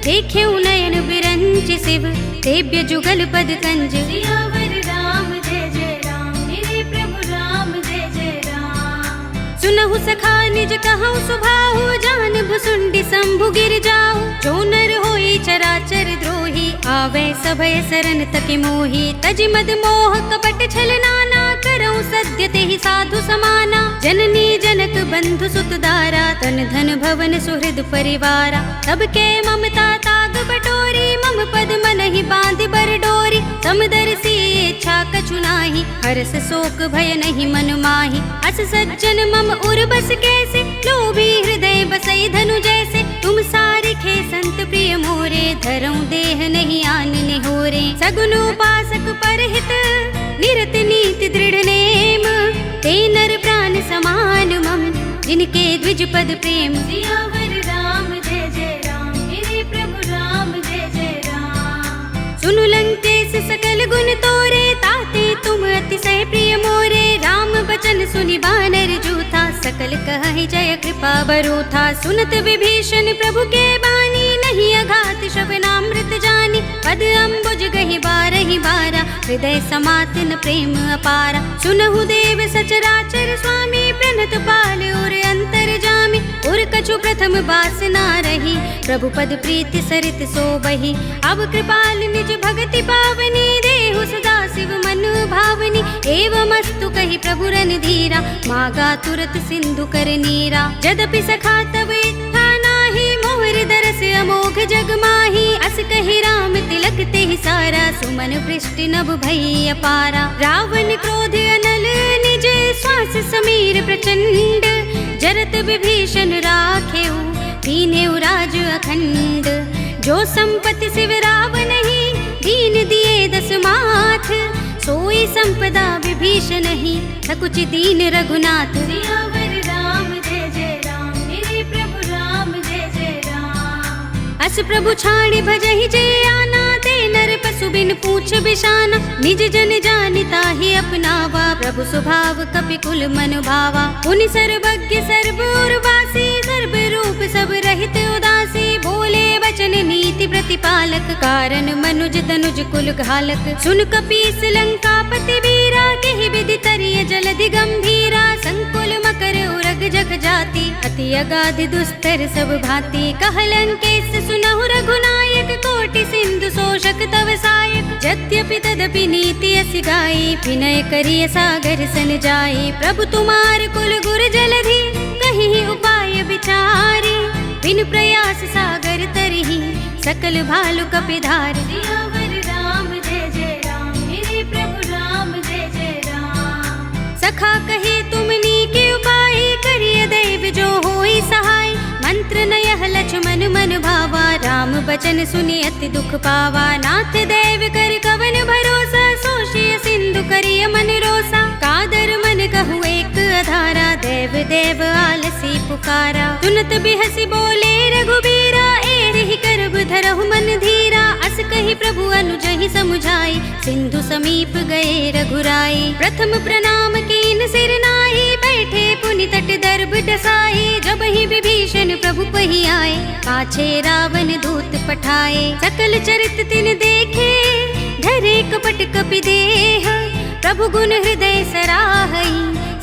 देखेउ नयन बिरंच शिव, सेव्य जुगल पद कंज। सियावर राम जय जय राम, मेरे प्रभु राम जय जय राम। सुनहु सखा निज कहूँ सुभाहु, जान भुसुंडी शंभु गिर जाऊ। जो नर होई चराचर द्रोही, आवे सभय सरन तकि मोही। तज मद मोह कपट छल नाना, करऊँ सद्य तेहि साधु समाना। जननी जनक बंधु सुत दारा, तन धन भवन सुहृद परिवारा। तब के ममता ताग बटोरी, मम पद मनहि बांधि बर डोरी। समदर्शी इच्छा कछु नाही, हर्ष शोक भय नहीं मन माही। अस सज्जन मम उर बस कैसे, लोभी हृदय बसई धनु जैसे। तुम सारिखे संत प्रिय मोरे, धरऊँ देह नहीं आन निहोरे। सगुन उपासक परहित, निरत नीति दृढ़ नेम। ते नर प्राण समान मम, जिनके द्विज पद प्रेम। सियावर राम जय जय राम, मेरे प्रभु राम जय जय राम। सुनु लंकेश सकल गुण तोरे, ताते तुम अतिशय प्रिय मोरे। राम बचन सुनि बानर जूथा, सकल कहहि जय कृपा बरूथा। सुनत विभीषण प्रभु के बानी, नहीं अघात श्रवणामृत जानी। पद अम्बुज गहि बारहि बारा, हृदय समात न प्रेम अपारा। सुनहु देव सचराचर स्वामी, प्रणत पाल और अंतर जामी। उर कछु प्रथम बासना रही, प्रभु पद प्रीति सरित सोबहि। अब कृपाल निज भगति पावनी, देहु सदा शिव मन भावनी। एवमस्तु कहि प्रभु रन धीरा, मागा तुरत सिंधु कर नीरा। जदपि सखा तब इत्था नाही, मोहर दरस अमोघ जग माही। अस कहि राम तिलक तेहि सारा, सुमन वृष्टि नभ भई अपारा। रावण क्रोध अनल निज, श्वास समीर प्रचंड। जरत विभीषण राखेउ, दीनेउ राज अखंड। जो संपत्ति शिव रावण ही, दीन दिए दस माथ। सोई संपदा विभीषण ही, सकुच दीन रघुनाथ। सियावर राम जय जय राम, मेरे प्रभु राम जय जय राम। अस प्रभु छाड़ी भजहि जे आना, ते नर पशु बिन पूछ बिशाना। निज जन जानिता ही अपनावा, प्रभु स्वभाव कपि कुल मन भावा। पुनि सर्वज्ञ सर्व उर्वासी, सर्व रूप सब रहित उदासी। बोले वचन नीति प्रतिपालक, कारण मनुज तनुज कुल घालक। सुन कपीस लंकापति वीरा, केहि विधि तरिय जलधि गंभीरा। संकुल मकर उरग जग जाति, अति अगाध दुस्तर सब भांति। कहलंकेश सुनहु रघुनायक, कोटि सिंधु शोषक तव सायक। यद्यपि तदपि नीति असि गाई, विनय करिय सागर सन जाई। प्रभु तुमार कुल गुर जलधि, कहीं उपाय विचारी। बिन प्रयास सागर तरही, सकल भालु कपिधार। सियावर राम जय जय राम, मेरे प्रभु राम जय जय राम। सखा कहे तुमनी के उपाय, करिय दैव जो होई सहाय। मंत्र नयह लक्ष्मण मन भावा, राम बचन सुनि अति दुख पावा। नाथ देव कर कवन भरोसा, सोषिय सिंधु करिय मन रोसा। कादर मन कहु एक अधारा, देव देव आलसी पुकारा। सुनत बिहसी बोले रघुबीरा, एहि करब धरहु मन धीरा। अस कहि प्रभु अनुजहि समुझाई, सिंधु समीप गए रघुराई। प्रथम प्रणाम कीन सिर नाहि, बैठे पुनि तट दर्भ डसाई। जब ही विभीषण प्रभु पहि आए, पाछे रावण दूत पठाए। सकल चरित तिन देखे, धरे कपट कपि देह। प्रभु गुण हृदय सराहई,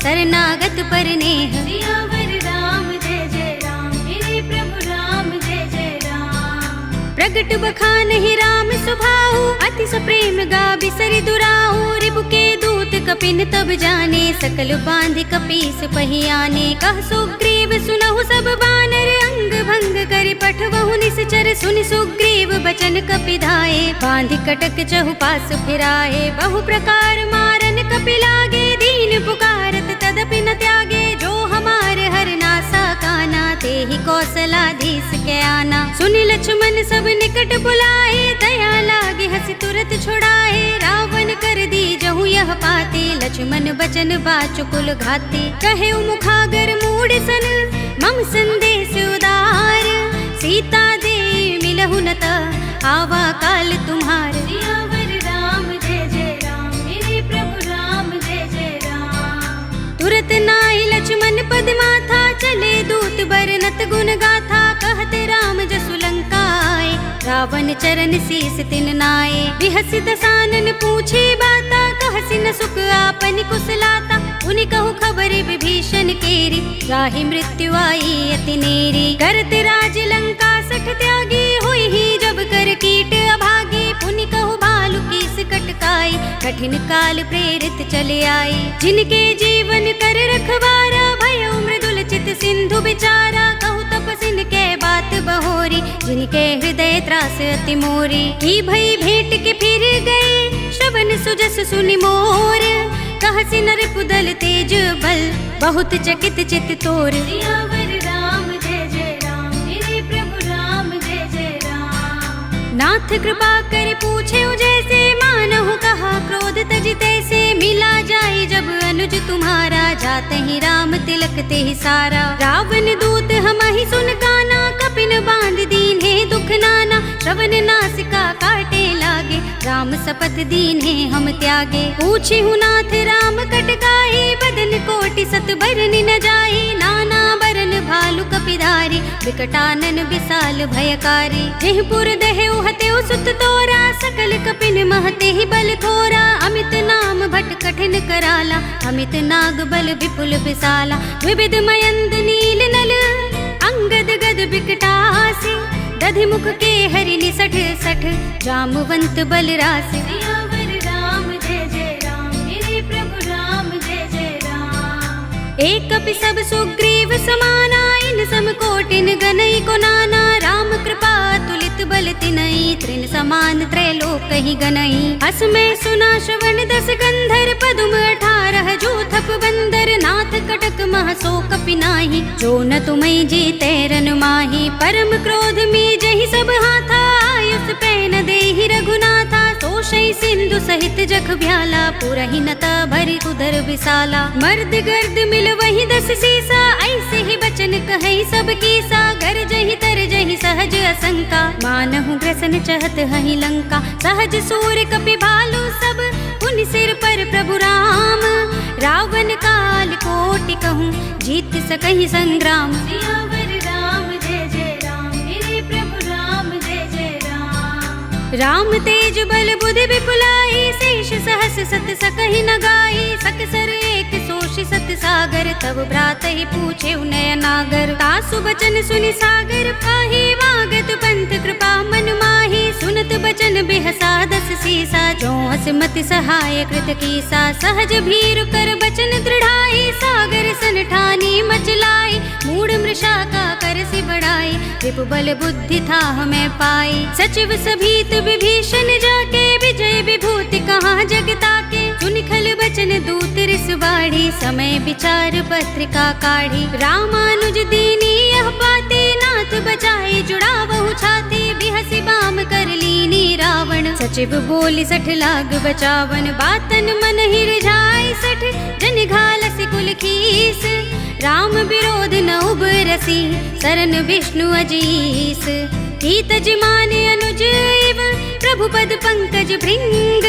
शरणागत पर नेह। सियावर राम जय जय राम, मेरे प्रभु राम जय जय राम। प्रगट बखान ही राम सुभाऊ, अति सप्रेम गा बिसरि दुराऊ। रिबु के दूत कपिन तब जाने, सकल बांध कपीस पहियाने। कह सुग्रीव सुनहु सब बानर, अंग भंग करि पठवहु निश्चर। सुनि सुग्रीव बचन कपि धाये, बांधि कटक चहुपास फिराए। बहु प्रकार मारन कपि लागे, दीन पुकारत तदपि न त्यागे। जो हमारे हर नासा काना, तेहि कौशलाधीश के आना। सुनि लक्ष्मण सब निकट बुलाए, दया लागे हंसि तुरत छुड़ाए। रावण कर दी जहु यह पाते, लक्ष्मण बचन बाचुकुल घाते। कहे मुखागर मूढ़ सन, मम संदेश उदार। सीता दे मिलहु न त, आवा काल तुम्हार। सियावर राम जय जय राम, मेरे प्रभु राम जय जय राम। तुरत नाहि लक्ष्मण पद माथा, चले दूत बरनत गुण गाथा। कहते राम जसु लंका आए, रावण चरण शीस तिन नाए। बिहसि दसानन पूछे बाता, कहसि न सुख आपन कुशलाता। उनि कहु खबर विभीषण केरी, राहि मृत्यु आई अति नेरी। करत राज लंका सठ त्यागी, हुई ही जब कर कीट अभागी। पुनि कहु भालु कीस कटकाई, कठिन काल प्रेरित चले आई। जिनके जीवन कर रखवारा, भयो मृदुल चित सिंधु बिचारा। कहु तपसिन के बात बहोरी, जिनके हृदय त्रास अति मोरी। की भई भेंट के फिर गए, श्रवण सुजस सुनि मोर। कहसि नरपुदल तेज बल, बहुत चकित चित तोर। सियावर राम जय जय राम, मेरे प्रभु राम जय जय राम। नाथ कृपा कर पूछे जैसे, मानहु कहा क्रोध तज तैसे। मिला जाए जब अनुज तुम्हारा, जाते ही राम तिलक ते ही सारा। रावण दूत हमहि सुन काना, कपिन बांध दीन्हे दुख नाना। श्रवण नासिका काटे लागे, राम सपथ दीन्हे हम त्यागे। पूछे नाथ राम कटकाई, बदन कोटि सत बरनि न जाई। नाना बरन भालु कपिधारी, विकटानन विशाल भयकारी। जेहपुर दहेउ हतेउ सुत तोरा, सकल कपिन महते ही बल थोरा। अमित नाम भट कठिन कराला, अमित नाग बल विपुल विशाला। विविध मयंद नील नल, अंगद गद बिकटासी। दधि मुख के हरि निसठ सठ, जामवंत बल रासि। सियावर राम जय जय राम, मेरे प्रभु राम जय जय राम। एक कपि सब सुग्रीव समाना, इन सम कोटिन गनई को नाना। राम कृपा तुलित बल तिनई, त्रिन समान त्रैलोक ही गनई। अस में सुना श्रवण दस गंधर, पदुम 18 जूथप बंदर। नाथ कटक मह सो कपि नाही, जो न तुम्हें जीते रन माही। परम क्रोध में जहि सब हाथा, आयुष पैन देहि रघुनाथा। तोषै सिंधु सहित जख भ्याला, पुरहि नता भरि उदर विशाला। मर्द गर्द मिल वही 10 सीसा, ऐसे ही बचन कहे सब कीसा। घर जहि तर जहि सहज असंका, मानहु ग्रसन चहत हहि लंका। सहज सूर कपि भालु सब, पुनि सिर पर प्रभु राम। रावण काल कोटि कहूँ, जीत सकहि संग्राम। सियावर राम जय जय राम, मेरे प्रभु राम जय जय राम। राम तेज बल बुद्धि विपुलाई, शेष सहस सत सकहि न गाई। सकसर एक सोष सत सागर, तब भ्रात ही पूछे नयनागर। तासु बचन सुनि सागर पाही, वागत पंथ कृपा मन माही। सुनत बचन बिहसा 10 सीसा, जो असमति सहाय कृत कीसा। सहज भीर कर बचन दृढ़ाई, सागर सन ठानी मचलाई। मूढ़ मृषा का कर सि बढ़ाई, रिपु बल बुद्धि था हमें पाई। सचिव सभीत विभीषण जाके, विजय विभूति कहाँ जगता के। सुनि खल बचन दूत रिस बाढ़ी, समय विचार पत्रिका काढ़ी। रामानुज दीनी यह पाते, नाथ बचाए जुड़ावहु छाती। बिहसि बाम कर लीनी रावण, सचिव बोली 60 लाग बचावन। बातन मन ही रिझाई 60, जन घालसि कुल खीस। राम विरोध न उबरसी, सरन विष्णु अजीस। कीत जिमाने अनुज इव, प्रभु पद पंकज भृंग।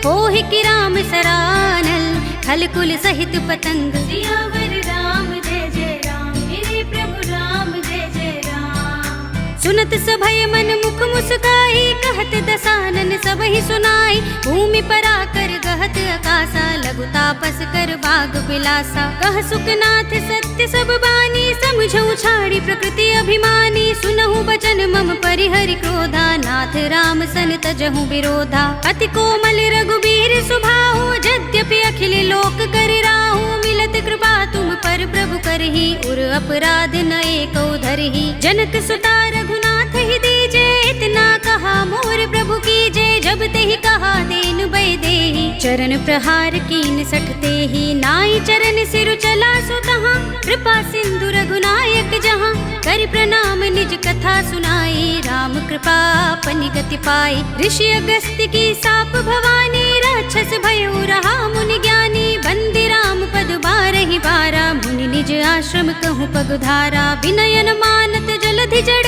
होहि कि राम सरानल, खल कुल सहित पतंग। सियावर राम जय जय राम, मेरे प्रभु राम जय जय राम। सुनत सभय मन मुख मुस्काई, कहत दसानन सबहि सुनाई। भूमि पराकर गहत आकाश, दासा, लघु तापस कर बाग बिलासा। कह सुखनाथ सत्य सब बानी, समझऊ छाड़ी प्रकृति अभिमानी। सुनहु बचन मम परिहरि क्रोधा, नाथ राम सन तजहु विरोधा। अति कोमल रघुबीर सुभाहु, यद्यपि अखिल लोक कर राहु। मिलत कृपा तुम पर प्रभु करही, उर अपराध न एको धरही। जनक सुता रघुनाथ ही दीजे, इतना कहा मोर प्रभु कीजे। जब तेहि कहा देन बै देहि, चरण प्रहार कीन सठते ही। नाई चरण सिरु चला सो तहाँ, कृपा सिंधु रघुनायक जहाँ। कर प्रणाम निज कथा सुनाई, राम कृपा अपनी गति पाई। ऋषि अगस्त्य की साप भवानी, राक्षस भयो रहा मुनि ज्ञानी। बंदी राम पद बारहि बारा, मुनि निज आश्रम कहूँ पगुधारा। विनयन मानत जलधि जड़,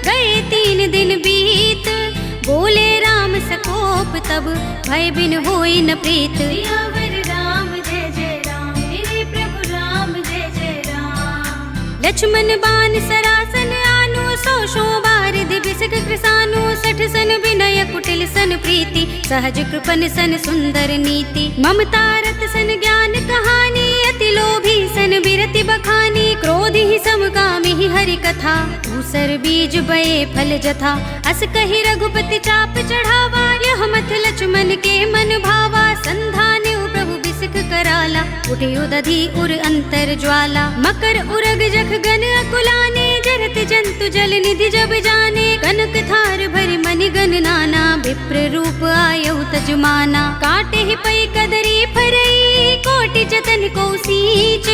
गए 3 दिन बीत। बोले राम सकोप तब, भय बिन होई न प्रीत। सियावर राम जय जय राम, मेरे प्रभु राम जय जय राम। लक्ष्मण बान सरासन आनु, 100 बार दिबिसक कृसानु। 60 सन विनय कुटिल सन प्रीति, सहज कृपन सन सुंदर नीति। ममता रत सन ज्ञान कहानी, अति लोभी सन बिरति बखानी। क्रोधि ही समकामी ही हरि कथा, दूसर बीज बये फल जथा। अस कहि रघुपति चाप चढ़ावा, यह मथ लक्ष्मण के मन भावा। संधाने प्रभु बिसक कराला, उठे उदधि उर अंतर ज्वाला। मकर उरग जख गन अकुलाने, जरत जंतु जल निधि जब जाने। कनक थार भरि मनि गन नाना, विप्र रूप आयउ तजमाना। काटे ही पै कदरी फरई, कोटि जतन को सींच।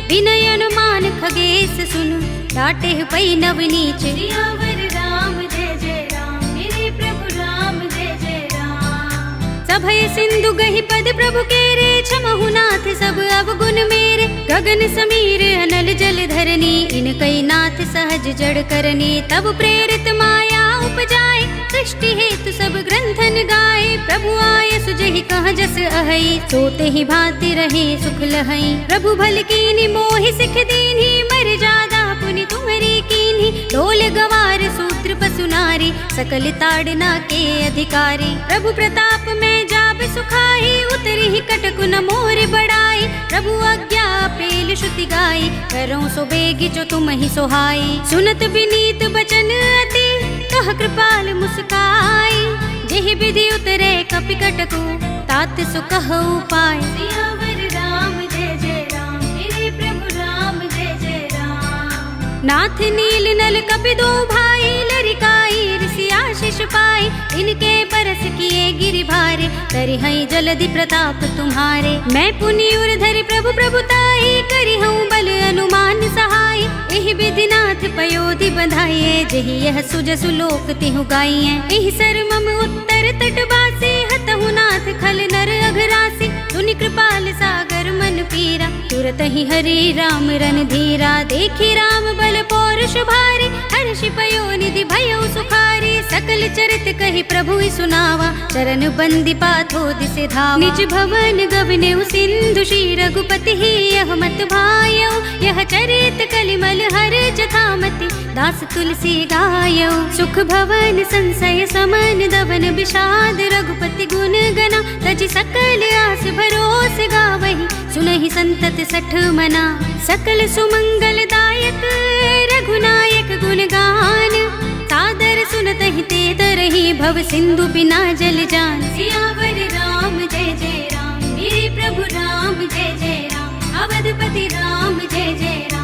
विनय अनुमान खगेश सुनु, डाटे ही पै नवनीच। सियावर राम जय जय राम, मेरे प्रभु राम जय जय राम। सभय सिंधु गहि पद प्रभु केरे, क्षमहु नाथ सब अवगुण मेरे। गगन समीर अनल जल धरनी, इनकई नाथ सहज जड़ करनी। तब प्रेरित माया उपजाए, सृष्टि हेतु सब ग्रंथन गाए। प्रभु आय सुजहि कह जस अहै, सोते ही भांति रहे सुख लहै। प्रभु भल कीनी मोहि सिख दीन्ही, मर जादा पुनि तुम्हरी कीन्ही। ढोल गवार सूत्र पसु नारी, सकल ताड़ना के अधिकारी। प्रभु प्रताप में जाब सुखाई, उतरी ही कटकु न मोर बढ़ाई। प्रभु आज्ञा पेल श्रुति गाई, करो सो बेगी जो तुम ही सोहाई। सुनत विनीत बचन अति, कह कृपाल मुस्काई। जेहि विधि उतरे कपि कटकु, तात सुकह उपाय। सियावर राम जय जय राम, मेरे प्रभु राम जय जय राम। नाथ नील नल कपि दो भाई, लरिकाई ऋषि आशीष पाई। इनके परस किए गिरि भारे, तरि हई जलधि प्रताप तुम्हारे। मैं पुनि उर धरि प्रभु प्रभुताई, करि हूँ बल अनुमान सहाय। एहि विधि नाथ पयोधि बंधाइए, जेहि यह सुजसु लोक तिहु गाइए। एहि सर मम उत्तर तट बासे, हतहु नाथ खल नर अघरासी। सुनि कृपाल सागर मन पीरा, तुरत ही हरि राम रन धीरा। देखी राम बल पौरुष भारी, हर्षि पयो निधि भयो सुखारी। सकल चरित कहि प्रभु ही सुनावा, चरण बंदी पाथो दिसे धावा। निज भवन गवने सिंधु श्री रघुपति ही, यह मत भायो। यह चरित कलिमल हर जथामति, दास तुलसी गायो। सुख भवन संशय समन, दवन विषाद रघुपति गुण गना। तज सकल आस भरोस गावहि, सुनहि संतत सठ मना। सकल सुमंगल दायक, रघुनायक गुण गान। सादर सुनतहि ते तरहि, भव सिंधु बिना जल जान। सियावर राम जय जय राम, मेरे प्रभु राम जय जय राम। अवधपति राम जय जय राम।